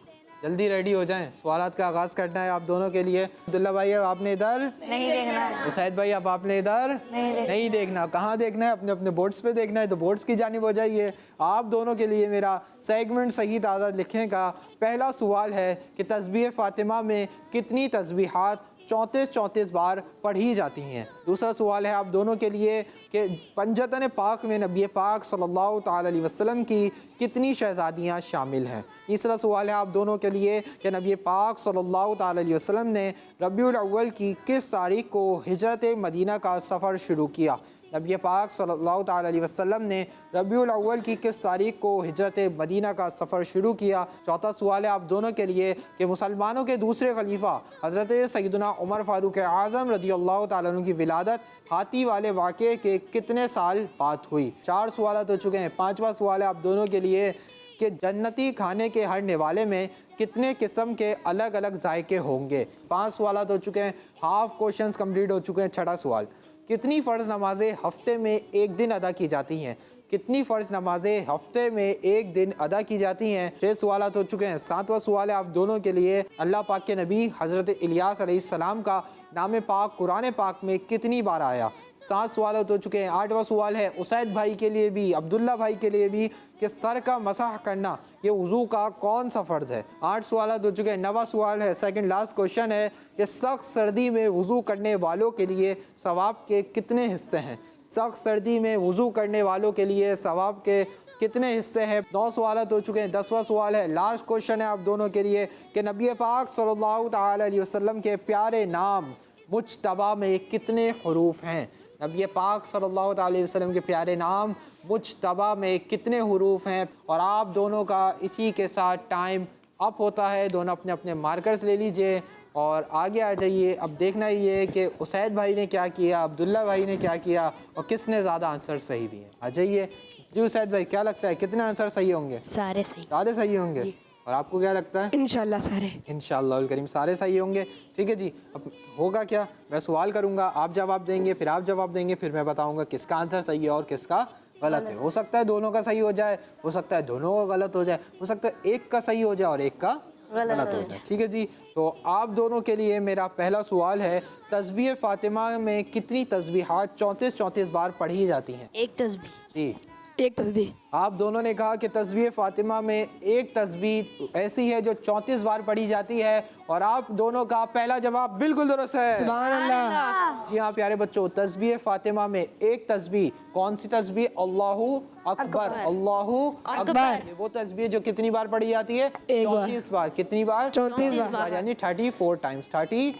जल्दी रेडी हो जाएं, सवालात का आगाज़ करना है आप दोनों के लिए। अब्दुल्ला भाई अब आपने इधर नहीं देखना, उसैद भाई अब आपने इधर नहीं देखना। कहाँ देखना है? अपने अपने बोर्ड्स पे देखना है, तो बोर्ड्स की जानिब हो जाइए। आप दोनों के लिए मेरा सेगमेंट सही तादाद लिखने का पहला सवाल है कि तस्बीह फ़ातिमा में कितनी तस्बीहात 34 बार पढ़ी जाती हैं। दूसरा सवाल है आप दोनों के लिए कि पंजतन पाक में नबी पाक सल्लल्लाहु ताला अलैहि वसल्लम की कितनी शहज़ादियाँ शामिल हैं। तीसरा सवाल है आप दोनों के लिए कि नबी पाक सल्लल्लाहु ताला अलैहि वसल्लम ने रबीउल अव्वल की किस तारीख को हिजरत मदीना का सफ़र शुरू किया। नबी पाक सल्लल्लाहु ताला अलैहि वसल्लम ने रबीउल अव्वल की किस तारीख को हिजरत मदीना का सफ़र शुरू किया। चौथा सवाल है आप दोनों के लिए कि मुसलमानों के दूसरे खलीफा हज़रत सैयदना उमर फ़ारूक आज़म रज़ियल्लाहु ताला अन्हु की विलादत हाथी वाले वाक़े के कितने साल बाद हुई। 4 सवाल हो चुके हैं। 5वां सवाल है आप दोनों के लिए कि जन्नती खाने के हर निवाले में कितने किस्म के अलग अलग जायके होंगे। 5 सवाल हो चुके हैं, हाफ क्वेश्चंस कंप्लीट हो चुके हैं। 6वां सवाल, कितनी फ़र्ज़ नमाज़ें हफ़्ते में एक दिन अदा की जाती हैं? कितनी फ़र्ज़ नमाज़ें हफ़्ते में एक दिन अदा की जाती हैं? 6 सवाल हो चुके हैं। 7वां सवाल है आप दोनों के लिए अल्लाह पाक के नबी हज़रत इलियास अलैहिस्सलाम का नाम पाक कुरान पाक में कितनी बार आया। 7 सवाल हो चुके हैं। 8वां सवाल है उसैद भाई के लिए भी, अब्दुल्ला भाई के लिए भी कि सर का मसाह करना ये वज़ू का कौन सा फ़र्ज़ है। 8 सवाल हो चुके हैं। 9वां सवाल है, सेकंड लास्ट क्वेश्चन है कि सख्त सर्दी में वज़ू करने वालों के लिए सवाब के कितने हिस्से हैं। सख्त सर्दी में वज़ू करने वालों के लिए सवाब के कितने हिस्से हैं। 9 सवाल हो चुके हैं। 10वां सवाल है, लास्ट क्वेश्चन है आप दोनों के लिए कि नबी पाक सल्लल्लाहु ताला अलैहि वसल्लम के प्यारे नाम मुज्तबा में कितने हरूफ हैं। नबी पाक सल्लल्लाहु अलैहि वसल्लम के प्यारे नाम मुज्तबा में कितने हरूफ हैं। और आप दोनों का इसी के साथ टाइम अप होता है। दोनों अपने अपने मार्कर्स ले लीजिए और आगे आ जाइए। अब देखना ये है कि उसैद भाई ने क्या किया, अब्दुल्ला भाई ने क्या किया और किसने ज़्यादा आंसर सही दिए। आ जाइए जी। उसैद भाई क्या लगता है कितने आंसर सही होंगे? सारे सही। सारे सही होंगे। और आपको क्या लगता है? इंशाल्लाह सारे। इंशाअल्लाह करीम सारे सही होंगे। ठीक है जी। अब होगा क्या, मैं सवाल करूंगा, आप जवाब देंगे, फिर आप जवाब देंगे, फिर मैं बताऊंगा किसका आंसर सही है और किसका गलत है। हो सकता है दोनों का सही हो जाए, हो सकता है दोनों का गलत हो जाए, हो सकता है एक का सही हो जाए और एक का गलत हो जाए। ठीक है जी। तो आप दोनों के लिए मेरा पहला सवाल है, तस्बीह फ़ातिमा में कितनी तस्बीहात 34 बार पढ़ी जाती हैं? एक तस्बीह। जी एक तस्बीह। आप दोनों ने कहा कि तस्बीह फ़ातिमा में एक तस्बीह ऐसी है जो 34 बार पढ़ी जाती है और आप दोनों का पहला जवाब बिल्कुल दुरुस्त है। सुभान अल्लाह। जी हाँ प्यारे बच्चों, तस्बीह फातिमा में एक तस्बीह, कौन सी तस्बीह? अल्लाहू अकबर, अल्लाहू अकबर। ये वो तस्बीह जो कितनी बार पढ़ी जाती है? 34 बार। कितनी बार? 34 बार, यानी 34 टाइम्स, 34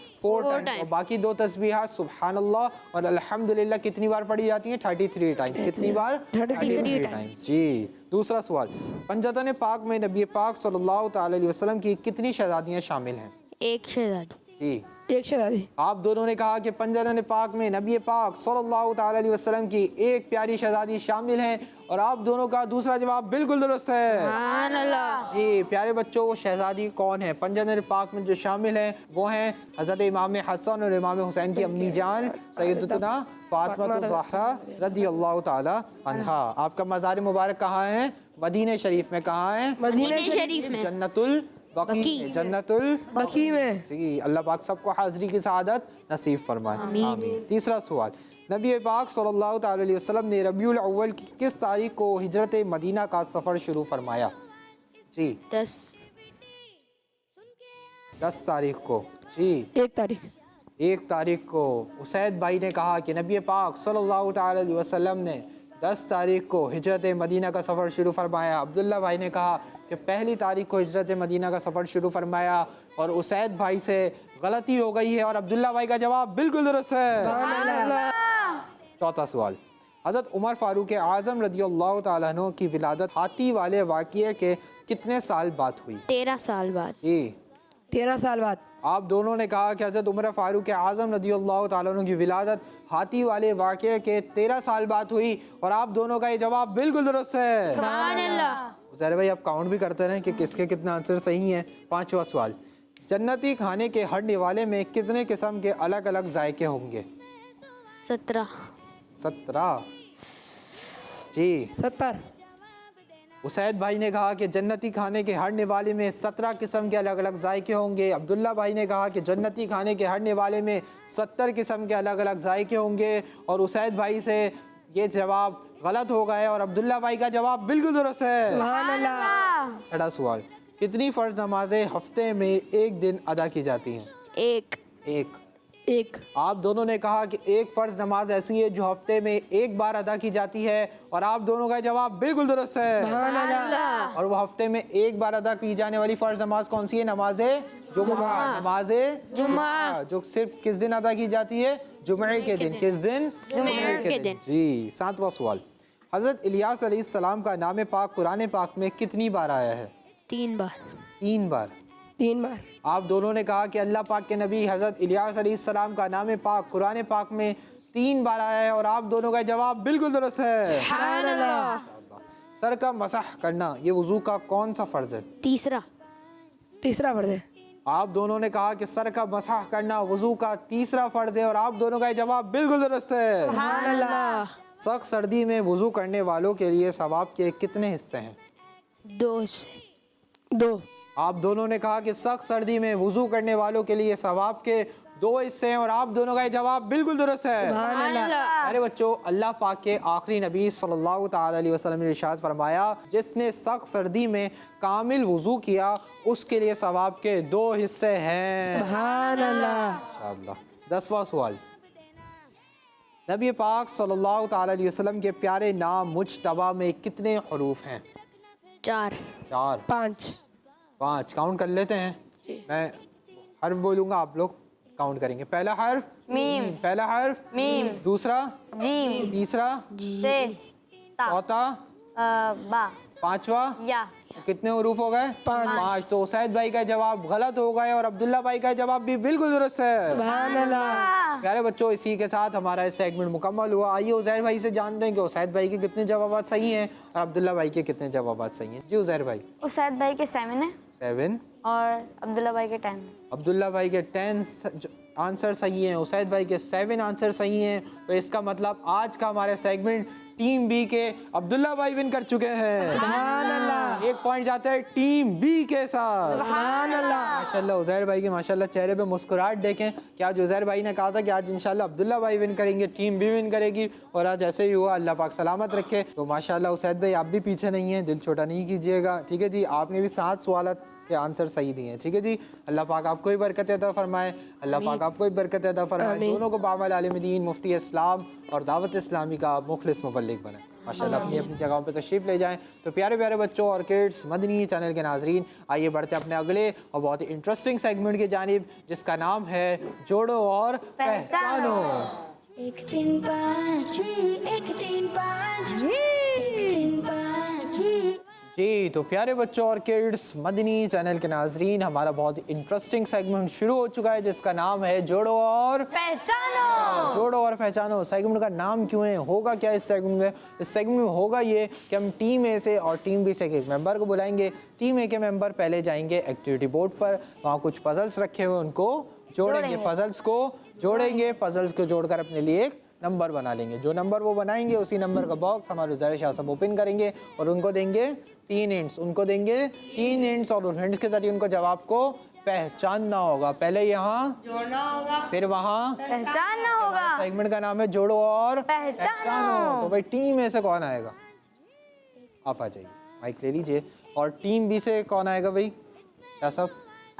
टाइम्स। और बाकी दो तस्बीहात सुभान अल्लाह और अल्हम्दुलिल्लाह कितनी बार पढ़ी जाती हैं? 33 टाइम्स। कितनी बार? 33 टाइम्स। जी, दूसरा सवाल, पंजतन पाक में नबी पाक सल्लल्लाहु ताला अलैहि वसल्लम की कितनी शहजादियाँ शामिल हैं? एक शहजादी। जी, एक शहजादी। आप दोनों ने कहा कि पंजतन पाक में नबी पाक सल्लल्लाहु ताला अलैहि वसल्लम की एक प्यारी शहजादी शामिल हैं और आप दोनों का दूसरा जवाब बिल्कुल दुरुस्त है। सुभान अल्लाह। जी प्यारे बच्चों, वो शहजादी कौन है? पंजतन पाक में जो शामिल हैं वो हैं हज़रत इमाम हसन और इमाम हुसैन की अम्मी जान सैयदतुना फातिमा ज़हरा रज़ियल्लाहु ताला अन्हा। आपका मज़ार मुबारक कहाँ है? मदीने शरीफ में। कहाँ है? मदीने शरीफ में। जन्नतुल बकी में। जन्नतुल बकी में। जी, अल्लाह पाक सबको हाज़री की सआदत नसीब फरमाए। आमीन। तीसरा सवाल, नबी पाक सल्लल्लाहु ताला अलैहि वसल्लम ने रबीउल अव्वल की किस तारीख को हिजरत मदीना का सफ़र शुरू फरमाया? जी, 10 तारीख को। जी, 1 तारीख को। उसैद भाई ने कहा कि नबी पाक सल्लल्लाहु ताला अलैहि वसल्लम ने 10 तारीख को हिजरत मदीना का सफ़र शुरू फरमाया। अब्दुल्ला भाई ने कहा कि पहली तारीख को हिजरत मदीना का सफ़र शुरू फरमाया और उसैद भाई से गलती हो गई है और अब्दुल्ला भाई का जवाब बिल्कुल दुरुस्त है। चौथा सवाल, हज़रत उमर फ़ारूक आज़म रज़ियल्लाहु ताला अन्हु की विलादत हाथी वाले वाक़ये के कितने साल बाद हुई? 13 साल बाद। जी, 13 साल बाद। आप दोनों ने कहा कि हज़रत उमर फ़ारूक आज़म रज़ियल्लाहु ताला अन्हु की विलादत हाथी वाले वाक़ये के 13 साल बाद हुई और आप दोनों का ये जवाब बिल्कुल दुरुस्त है। सुभान अल्लाह। ज़रा भाई आप काउंट भी करते रहें कि किसके कितना आंसर सही हैं। पांचवा सवाल, जन्नती खाने के हर निवाले में कितने किस्म के अलग अलग जायके होंगे? 17। 17। जी, 70। उसैद भाई ने कहा कि जन्नती खाने के हर निवाले में 17 किस्म के अलग अलग जायके होंगे। अब्दुल्ला भाई ने कहा कि जन्नती खाने के हर निवाले में 70 किस्म के अलग अलग जायके होंगे और उसैद भाई से ये जवाब गलत हो गए और अब्दुल्ला भाई का जवाब बिल्कुल दुरुस्त है। सुभान अल्लाह। छठा सवाल, कितनी फ़र्ज नमाजें हफ्ते में एक दिन अदा की जाती हैं? एक। आप दोनों ने कहा कि एक फ़र्ज नमाज ऐसी है जो हफ्ते में एक बार अदा की जाती है और आप दोनों का जवाब बिल्कुल दुरुस्त है। सुभान अल्लाह। और वो हफ्ते में एक बार अदा की जाने वाली फ़र्ज नमाज कौन सी है? नमाज़े जुमा। नमाज़े जुमा जो सिर्फ किस दिन अदा की जाती है? जुमे के दिन। किस दिन? जुमे के दिन। जी, 7वां सवाल, हज़रत इलियास अलैहिस्सलाम का नाम पाक कुरान पाक में कितनी बार आया है? 3 बार। 3 बार। 3 बार। आप दोनों ने कहा कि अल्लाह पाक के नबी हज़रत इलियास अलैहिस्सलाम का नाम पाक कुरान पाक में 3 बार आया है और आप दोनों का जवाब बिल्कुल दुरुस्त है। सुभान अल्लाह। सर का मसह करना ये वज़ू का कौन सा फ़र्ज़ है? तीसरा फ़र्ज़ है। आप दोनों ने कहा कि सर का मसह करना वज़ू का तीसरा फ़र्ज़ है और आप दोनों का जवाब बिल्कुल दुरुस्त है। सुभान अल्लाह। सख्त सर्दी में वज़ू करने वालों के लिए सवाब के कितने हिस्से हैं? 2। आप दोनों ने कहा कि सख्त सर्दी में वज़ू करने वालों के लिए सवाब के 2 हिस्से हैं और आप दोनों का जवाब बिल्कुल दुरुस्त है। सुभान अल्लाह। अरे बच्चों, अल्लाह पाक के आखिरी नबी सल्लल्लाहु ताला अलैहि वसल्लम ने इरशाद फरमाया, जिसने सख्त सर्दी में कामिल वज़ू किया उसके लिए सवाब के 2 हिस्से हैं। सुभान अल्लाह। इंशाअल्लाह। 10वां सवाल, नबी पाक सल्लल्लाहु ताला अलैहि वसल्लम के प्यारे नाम मुज्तबा में कितने हरूफ हैं? 4। 5 काउंट कर लेते हैं। मैं हर्फ बोलूँगा, आप लोग काउंट करेंगे। पहला हर्फ मीम। पहला हर्फ मीम। दूसरा जीम। तीसरा से ता चौथा बा पांचवा या। कितने हरूफ हो गए? 5। तो उसैद भाई का जवाब गलत हो गए और अब्दुल्ला भाई का जवाब भी बिल्कुल दुरुस्त है। सुभान अल्लाह। प्यारे बच्चों, इसी के साथ हमारा इस सेगमेंट मुकम्मल हुआ। आइए उज़ैर भाई से जानते हैं कि उसैद भाई के कितने जवाब सही हैं और अब्दुल्ला भाई के कितने जवाब सही हैं। जी उज़ैर भाई। उसैद भाई के 7 है 7 और अब्दुल्ला भाई के 10। अब्दुल्ला भाई के 10 आंसर सही हैं, उसैद भाई के 7 आंसर सही हैं। तो इसका मतलब आज का हमारा सेगमेंट टीम बी के अब्दुल्ला भाई विन कर चुके हैं। सुभान अल्लाह। 1 पॉइंट जाता है टीम बी के साथ। सुभान अल्लाह। माशाल्लाह उज़ैर भाई के माशाल्लाह चेहरे पे मुस्कुराहट देखें कि आज उज़ैर भाई ने कहा था कि आज इंशाल्लाह अब्दुल्ला भाई विन करेंगे, टीम बी विन करेगी और आज ऐसे ही हुआ। अल्लाह पाक सलामत रखे। तो माशाल्लाह उसैद भाई आप भी पीछे नहीं हैं, दिल छोटा नहीं कीजिएगा, ठीक है जी। आपने भी 7 सवाल के आंसर सही दिए हैं। ठीक है जी, अल्लाह पाक आपको भी बरकत अता फरमाए, अल्लाह पाक आपको भी बरकत अता फरमाए, दोनों को बाबा आलिम दीन, मुफ्ती इस्लाम और दावत इस्लामी का मुखलिस मुबल्लिग बनाए माशाल्लाह। अपनी अपनी जगहों पे तशरीफ़ ले जाएं। तो प्यारे प्यारे बच्चों और किड्स, मदनी चैनल के नाजरीन, आइए बढ़ते अपने अगले और बहुत ही इंटरेस्टिंग सेगमेंट की जानिब, जिसका नाम है जोड़ो और पहचानो। एक तीन पाँच, एक तीन पाँच, एक तीन पाँच। जी तो प्यारे बच्चों और किड्स, मदनी चैनल के नाजरीन, हमारा बहुत ही इंटरेस्टिंग सेगमेंट शुरू हो चुका है, जिसका नाम है जोड़ो और पहचानो। जोड़ो और पहचानो। सेगमेंट का नाम क्यों है, होगा क्या इस सेगमेंट में? इस सेगमेंट में होगा ये कि हम टीम ए से और टीम बी से एक मेंबर को बुलाएंगे। टीम ए के मेंबर पहले जाएंगे एक्टिविटी बोर्ड पर, वहाँ कुछ पजल्स रखे हुए उनको जोड़ेंगे, पजल्स को जोड़ेंगे, पजल्स को जोड़कर अपने लिए एक नंबर बना लेंगे। जो नंबर वो बनाएंगे उसी नंबर का बॉक्स हमारे ज़ाहिर शाह साहब ओपन करेंगे और उनको देंगे 3 हिंट्स, उनको देंगे 3 हिंट्स और उन हिंट्स के जरिए उनको जवाब को पहचानना होगा। पहले यहाँ जोड़ना होगा, फिर वहाँ पहचानना होगा। सेगमेंट का नाम है जोड़ो और पहचानो। तो भाई टीम ए से कौन आएगा? आप आ जाइए, माइक ले लीजिए। और टीम बी से कौन आएगा भाई? शाह साहब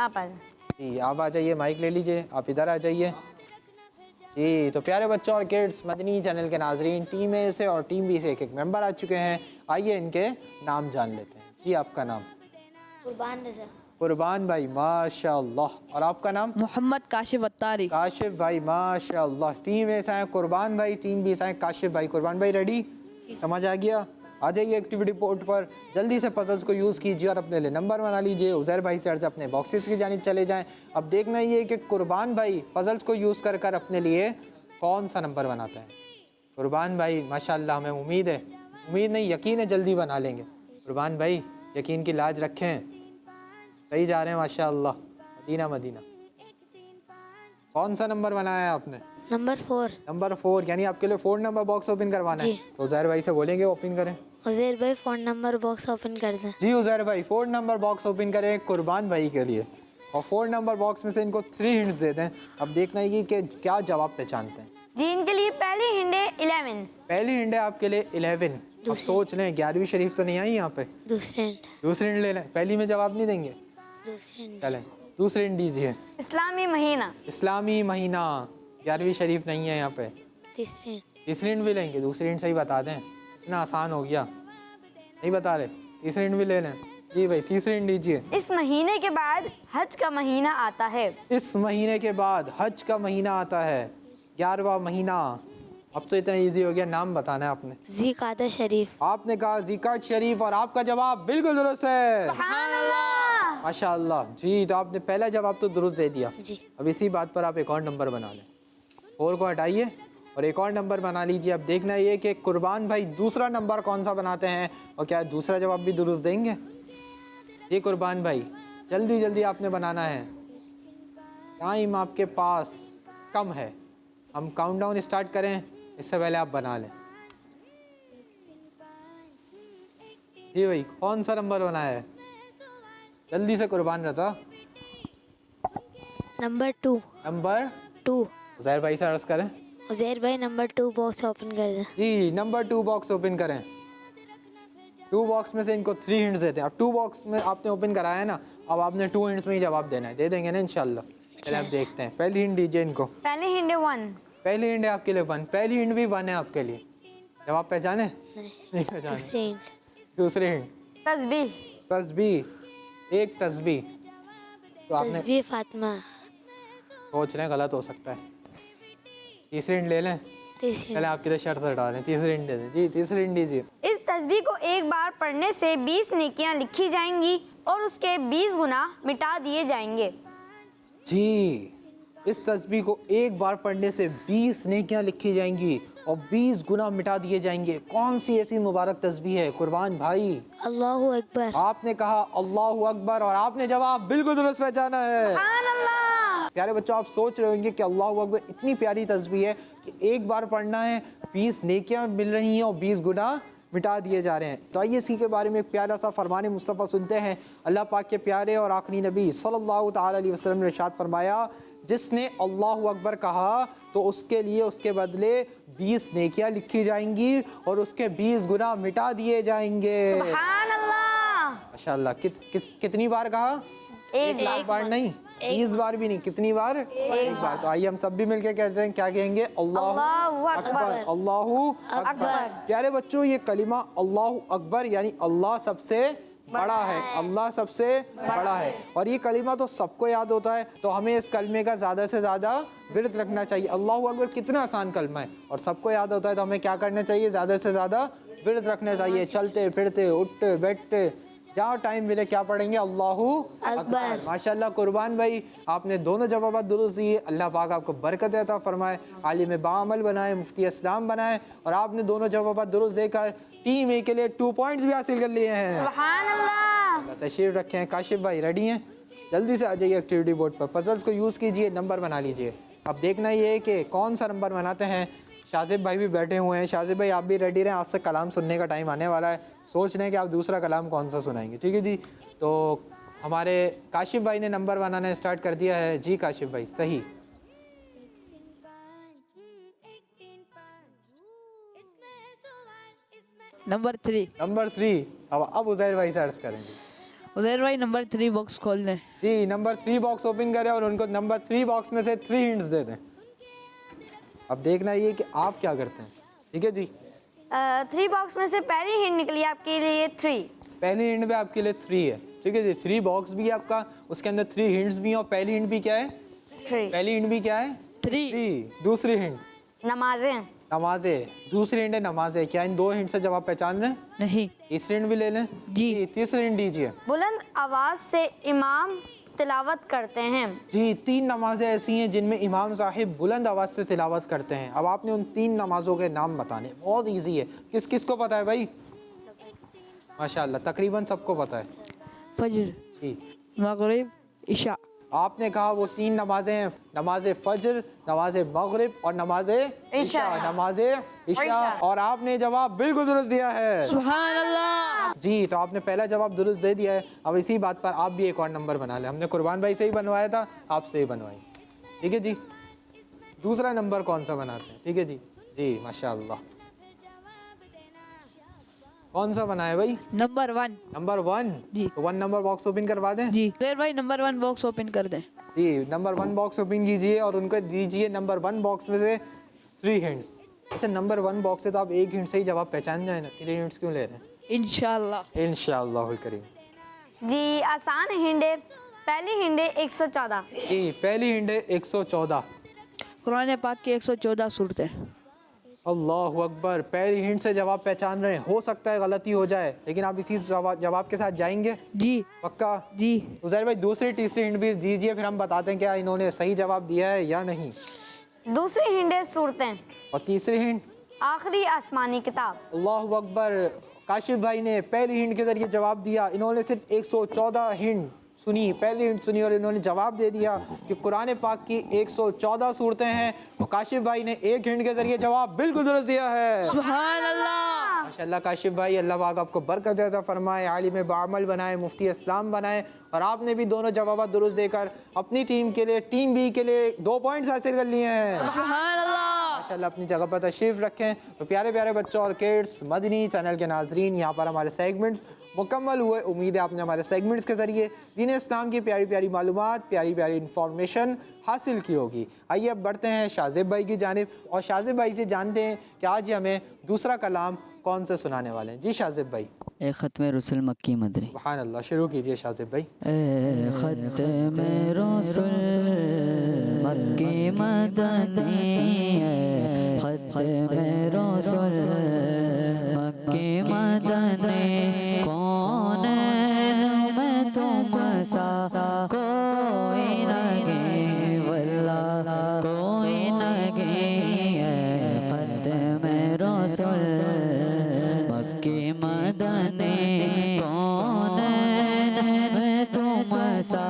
आप आ जाओ। जी आप आ जाइए, माइक ले लीजिए, आप इधर आ जाइए। जी तो प्यारे बच्चों और किड्स, मदनी चैनल के नाजरीन, टीम ए से और टीम बी से एक एक मेंबर आ चुके हैं। आइए इनके नाम जान लेते हैं। जी आपका नाम? कुर्बान भाई, माशाअल्लाह। और आपका नाम? मोहम्मद काशिफ अत्तारी। काशिफ भाई, माशाअल्लाह। टीम ए से हैं कुर्बान भाई, टीम बी से हैं काशिफ भाई। कुर्बान भाई रेडी? समझ आ गया? आ जाइए एक्टिविटी बोर्ड पर, जल्दी से पजल्स को यूज़ कीजिए और अपने लिए नंबर बना लीजिए। उज़ैर भाई से अपने बॉक्सेस की जानिब चले जाएं। अब देखना ये कि कुर्बान भाई पजल्स को यूज़ कर कर अपने लिए कौन सा नंबर बनाता है। कुर्बान भाई माशाल्लाह, हमें उम्मीद नहीं यकीन है जल्दी बना लेंगे। कुर्बान भाई यकीन की लाज रखें, सही जा रहे हैं माशाल्लाह। मदीना मदीना, कौन सा नंबर बनाया है आपने? नंबर 4। नंबर 4, यानी आपके लिए 4 नंबर बॉक्स ओपन करवाना है। तो उज़ैर भाई से बोलेंगे ओपन करें। उज़ैर भाई 4 नंबर बॉक्स ओपन कर दें। जी उज़ैर भाई 4 नंबर बॉक्स ओपन करें कुर्बान भाई के लिए, और 4 नंबर बॉक्स में से इनको 3 हिंट्स दे दें। अब देखना है कि क्या जवाब पहचानते हैं। जी इनके लिए पहली हिंट है 11। पहली हिंट है आपके लिए 11। अब सोच लें, 11वीं शरीफ तो नहीं आई यहाँ पे। दूसरी हिंट ले लें, पहली में जवाब नहीं देंगे। चलें दूसरी हिंट दीजिए। इस्लामी महीना। इस्लामी महीना, 11वीं शरीफ नहीं है यहाँ पे। तीसरी हिंट भी लेंगे, दूसरी हिंट सही बता दें, इतना आसान हो गया, नहीं बता रहे। तीसरी हिंट भी ले लें। जी भाई तीसरी हिंट दीजिए। इस महीने के बाद हज का महीना आता है। इस महीने के बाद हज का महीना आता है, 11वां महीना। अब तो इतना इजी हो गया, नाम बताना है आपने। ज़िकादा शरीफ। आपने कहा ज़िकात शरीफ और आपका जवाब बिल्कुल दुरुस्त है, सुभानअल्लाह। माशाअल्लाह। जी तो आपने पहला जवाब तो दुरुस्त दे दिया। जी। अब इसी बात पर आप एक और नंबर बना लें, 4 को हटाइए और एक और नंबर बना लीजिए। अब देखना ये कि कुर्बान भाई दूसरा नंबर कौन सा बनाते हैं और क्या दूसरा जवाब भी दुरुस्त देंगे। ये कुर्बान भाई जल्दी जल्दी आपने बनाना है, टाइम आपके पास कम है। हम काउंटडाउन स्टार्ट करें, इससे पहले आप बना लें। जी भाई कौन सा नंबर बनाया है? जल्दी से कुर्बान रज़ा। नंबर 2। नंबर 2। उज़ैर भाई से अर्ज़ करें। उज़ैर भाई नंबर 2 बॉक्स ओपन कर दें। जी नंबर 2 बॉक्स ओपन करें। 2 बॉक्स में से इनको 3 हिंट्स देते हैं। अब 2 बॉक्स में आपने ओपन कराया है ना, अब आपने 2 हिंट्स में ही जवाब देना है। दे देंगे ना इंशाल्लाह। चलिए आप देखते हैं, पहली हिंट दीजिए इनको। पहली हिंट है 1। पहली हिंट है आपके लिए 1, पहली हिंट भी 1 है आपके लिए। जवाब पहचाने? नहीं पहचाने। दूसरी हिंट। दूसरी हिंट तस्बीह। तस्बीह, एक तस्बीह। तो आपने तस्बीह फातिमा। सोच लें गलत हो सकता है। तीसरी हिंट ले लें। तीसरी पहले आपकी तो शर्त हटा दें, तीसरी हिंट दे दें। जी तीसरी हिंट दीजिए। इस तस्बीह को एक बार पढ़ने से 20 नेकियां लिखी जाएंगी और उसके 20 गुनाह मिटा दिए जाएंगे। जी इस तस्बीह को एक बार पढ़ने से 20 नेकियां लिखी जाएंगी और 20 गुनाह मिटा दिए जाएंगे। कौन सी ऐसी मुबारक तस्बीह है कुर्बान भाई? अल्लाहु अकबर। आपने कहा अल्लाहु अकबर और आपने जवाब बिल्कुल दुरुस्त पहचाना है। सुभानअल्लाह। प्यारे बच्चों आप सोच रहे होंगे कि अल्लाहु अकबर इतनी प्यारी तस्बीह है कि एक बार पढ़ना है 20 नेकियां मिल रही हैं और 20 गुनाह मिटा दिए जा रहे हैं। तो आइए इसी के बारे में प्यारा सा फरमान मुस्तफ़ा सुनते हैं। अल्लाह पाक के प्यारे और आखिरी नबी सल्लल्लाहु ताला अलैहि वसल्लम ने इरशाद फरमाया, जिसने अल्लाहु अकबर कहा तो उसके लिए उसके बदले 20 नेकियां लिखी जाएंगी और उसके 20 गुनाह मिटा दिए जाएंगे। सुभानअल्लाह। माशाल्लाह। कितनी बार कहा? एक लाख बार नहीं, 20 बार भी नहीं, कितनी बार? एक बार। तो आइए हम सब भी मिलके कहते हैं, क्या कहेंगे? अल्लाहू अकबर, अल्लाहू अकबर। प्यारे बच्चों, ये कलिमा अल्लाहू अकबर यानी अल्लाह सबसे बड़ा है, अल्लाह सबसे बड़ा है। और ये कलिमा तो सबको याद होता है, तो हमें इस कलमे का ज़्यादा से ज़्यादा विर्द रखना चाहिए। अल्लाहू अकबर कितना आसान कलमा है और सबको याद होता है, तो हमें क्या करना चाहिए? ज़्यादा से ज़्यादा विर्द रखना चाहिए। चलते फिरते, उठते बैठते, जहाँ टाइम मिले क्या पढ़ेंगे? अल्लाहू अकबर। माशाल्लाह कुर्बान भाई, आपने दोनों जवाब दुरुस्त दिए। अल्लाह पाक आपको बरकत अता फरमाए, आलिम बाअमल बनाए, मुफ्ती इस्लाम बनाए। और आपने दोनों जवाब दुरुस्त देकर टीम ए के लिए 2 पॉइंट्स भी हासिल कर लिए हैं। सुभान अल्लाह। तशरीफ रखे हैं। काशिफ भाई रेडी हैं? जल्दी से आ जाइए एक्टिविटी बोर्ड पर, पजल्स को यूज़ कीजिए, नंबर बना लीजिए। अब देखना ये है कि कौन सा नंबर बनाते हैं। शाजिब भाई भी बैठे हुए हैं। शाजिब भाई आप भी रेडी रहें, आज से कलाम सुनने का टाइम आने वाला है। सोच रहे हैं कि आप दूसरा कलाम कौन सा सुनाएंगे, ठीक है जी। तो हमारे काशिफ भाई ने नंबर बनाना स्टार्ट कर दिया है। जी काशिफ भाई, सही। नंबर 3। नंबर 3। अब उज़ैर भाई सर्च करेंगे। उज़ैर भाई नंबर 3 बॉक्स खोल लें। जी, नंबर 3 बॉक्स ओपन करें और उनको नंबर 3 बॉक्स में से 3 हिंट्स दे दें। अब देखना ये कि आप क्या करते हैं, ठीक है जी। 3 बॉक्स में से पहली हिंट निकली आपके लिए 3। पहली हिंट भी आपके लिए 3 है, ठीक है जी। 3 बॉक्स भी है आपका, उसके अंदर 3 हिंट्स भी हैं। और पहली हिंट भी क्या है? 3 पहली हिंट भी क्या है? 3। दूसरी हिंट नमाजें। नमाजें। दूसरी हिंट है नमाजें। क्या इन 2 हिंट से जवाब पहचान रहे हैं? नहीं। तीसरी हिंट भी ले लें जी। तीसरी हिंट दीजिए। बुलंद आवाज से इमाम तिलावत करते हैं। जी, 3 नमाजें ऐसी हैं जिनमें इमाम साहिब बुलंद आवाज़ से तिलावत करते हैं। अब आपने उन 3 नमाजों के नाम बताने, बहुत इजी है। किस किस को पता है भाई? माशाल्लाह तकरीबन सबको पता है। फजर, जी, मगरिब, इशा। आपने कहा वो 3 नमाजें हैं, नमाज फजर, नमाज मगरिब और नमाज इशा। नमाज इशा। और आपने जवाब बिल्कुल दुरुस्त दिया है। सुभान अल्लाह। जी, तो आपने पहला जवाब दुरुस्त दे दिया है। अब इसी बात पर आप भी एक और नंबर बना लें। हमने कुर्बान भाई से ही बनवाया था, आपसे ही बनवाई, ठीक है जी। दूसरा नंबर कौन सा बनाते हैं? ठीक है जी। जी माशाल्लाह। कौन सा बनाए भाई? नंबर 1। नंबर 1 जी। तो 1 नंबर बॉक्स ओपन करवा दें। जी उज़ैर भाई नंबर 1 बॉक्स ओपन कर दें। जी, नंबर 1 बॉक्स ओपन कीजिए और उनको दीजिए नंबर 1 बॉक्स में से 3 हिंट्स। अच्छा, नंबर 1 बॉक्स से तो आप 1 हिंट से ही जवाब पहचान जाए ना, 3 हिंट्स क्यों ले रहे हैं? इंशाल्लाह। इंशाअल्लाह करीम। जी आसान हिंट है। पहली हिंट है 114। जी, पहली हिंट है 114। कुरान पाक की 114 सूरतें। अल्लाहु अकबर। पहली हिंट से जवाब पहचान रहे हैं। हो सकता है गलती हो जाए, लेकिन आप इसी जवाब के साथ जाएंगे? जी पक्का? जी। उज़ैर भाई दूसरी तीसरी हिंट भी दीजिए, फिर हम बताते हैं क्या इन्होंने सही जवाब दिया है या नहीं। दूसरी हिंट है सूरतें। और तीसरी हिंट? आखिरी आसमानी किताब। अल्लाहु अकबर। काशिफ भाई ने पहली हिंट के जरिए जवाब दिया। इन्होंने सिर्फ 114 हिंट सुनी, पहली हिंट सुनी और इन्होंने जवाब दे दिया कि कुरान पाक की 114 सूरतें हैं। तो काशिफ भाई ने 1 हिंट के जरिए जवाब बिल्कुल दुरुस्त दिया है। सुभान अल्लाह। माशाल्लाह काशिफ भाई, अल्लाह पाक आपको बरकत अता फरमाए, आलिम बाअमल बनाए, मुफ्ती इस्लाम बनाए। और आपने भी दोनों जवाब दुरुस्त देकर अपनी टीम के लिए, टीम बी के लिए 2 पॉइंट्स हासिल कर लिए हैं। सुभान अल्लाह। माशाल्लाह अपनी जगह पर तशरीफ़ रखें। तो प्यारे प्यारे बच्चों और किड्स, मदनी चैनल के नाजरीन, यहाँ पर हमारे सेगमेंट्स मुकम्मल हुए। उम्मीद है आपने हमारे सेगमेंट्स के ज़रिए दीन इस्लाम की प्यारी प्यारी मालूमात, प्यारी प्यारी इंफॉर्मेशन हासिल की होगी। आइए अब बढ़ते हैं शाजिब भाई की जानिब और शाजिब भाई से जानते हैं कि आज हमें दूसरा कलाम कौन सा सुनाने वाले हैं। जी शाजिब भाई। ए ख़त्म रसूल मक्की मदनी। सुभान अल्लाह, शुरू कीजिए शाजिब भाई। ए ख़त्म रसूल मक्की मदनी, ए ख़त्म रसूल मक्की मदनी, कौन मैं तुम सा कोई लगे वल्लाह कोई लगे, ए ख़त्म रसूल मक्की मदनी, कौन मैं तुम सा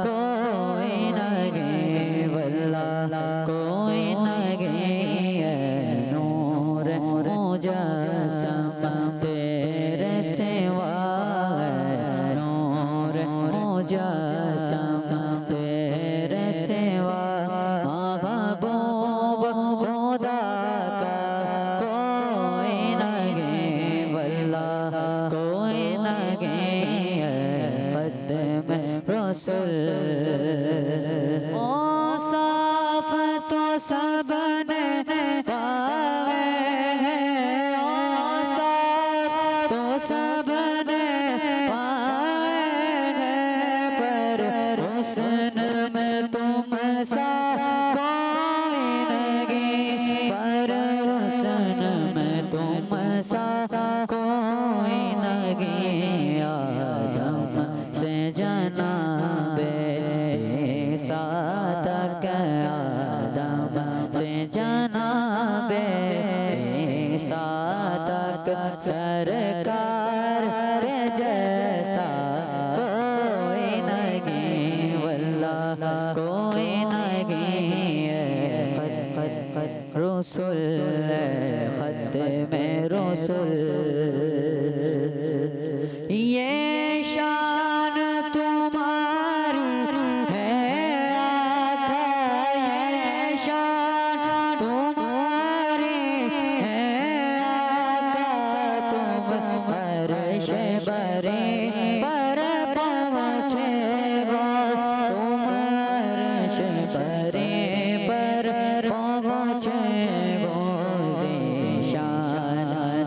कोई लगे वल्लाह कोई लगे, नूर मुजस्सम तेरे सिवा, नूर मुजस्सम तेरे सिवा, महबूब खुदा का कोई लगे वल्लाह कोई लगे, सबने पावे हैं औसाफ तो सबने पाए हैं पर हुस्न में तुम सा कोई नहीं पर हुस्न में तुम सा कोई नहीं आदम से जनाबे ईसा तक आदम से जनाबे ईसा तक सरकार के जैसा कोई नहीं वल्लाह कोई नहीं खत रसूल खत में रसूल ये शान तुम्हारी है आका ये शान तुम्हारी है आका तुम अर्श बरे पर पहुँचे हो तुम अर्श बरे पर पहुँचे हो ज़ीशान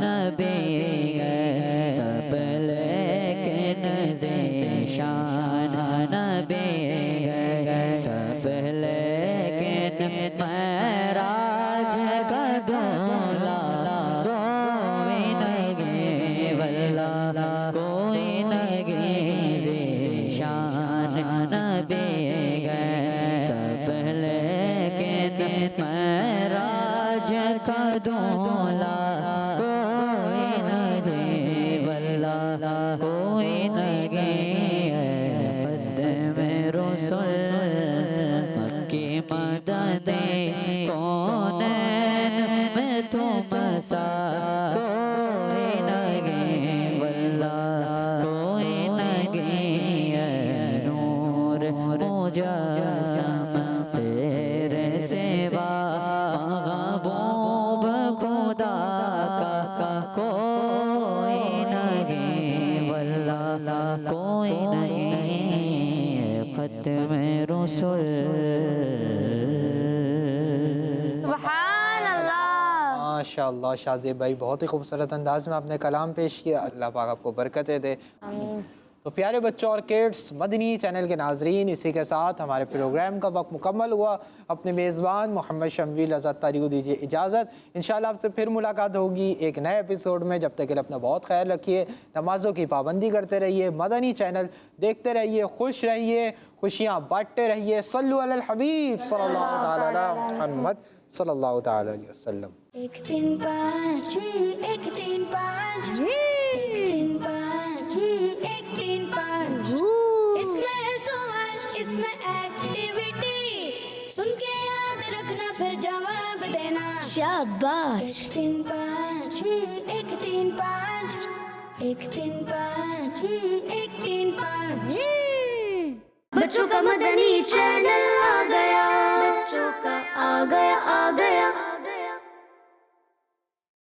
नबी सब लेकिन ज़ीशान नबी सब लेकिन महराज का दूल्हा कोई नहीं वल्लाह कोई नहीं ज़ीशान नबी सब लेकिन महराज का दूल्हा कोई नहीं वल्लाह कोई नहीं खत्म रसूल मक्की मदद कौन में तुम सा कोई नहीं वल्लाह कोई नहीं नूर मुजस्सम तेरे सिवा महबूब खुदा का कोई नहीं वल्लाह कोई नहीं खत्म रसूल सुभान अल्लाह। माशाअल्लाह शाहज़ेब भाई बहुत ही खूबसूरत अंदाज में आपने कलाम पेश किया। अल्लाह पाक आपको बरकतें दे। आमीन। तो प्यारे बच्चों और किड्स मदनी चैनल के नाजरीन इसी के साथ हमारे प्रोग्राम का वक्त मुकम्मल हुआ। अपने मेज़बान मोहम्मद शम्वील रज़ा तारी को दीजिए इजाज़त। इंशाअल्लाह आपसे फिर मुलाकात होगी एक नए एपिसोड में। जब तक के लिए अपना बहुत ख्याल रखिए, नमाज़ों की पाबंदी करते रहिए, मदनी चैनल देखते रहिए, खुश रहिए, खुशियाँ बांटते रहिए। सल्लु अलल हबीब सल्लल्लाहु तआला अला मुहम्मद सल्लल्लाहु तआला अलैहि वसल्लम। 1 3 5 1 3 5 1 3 5 1 3 5 इसमें है सवाल इसमें एक्टिविटी सुन के याद रखना फिर जवाब देना शाबाश 1 3 5 1 3 5 1 3 5 1 3 5 बच्चों का मदनी चैनल आ गया बच्चों का आ गया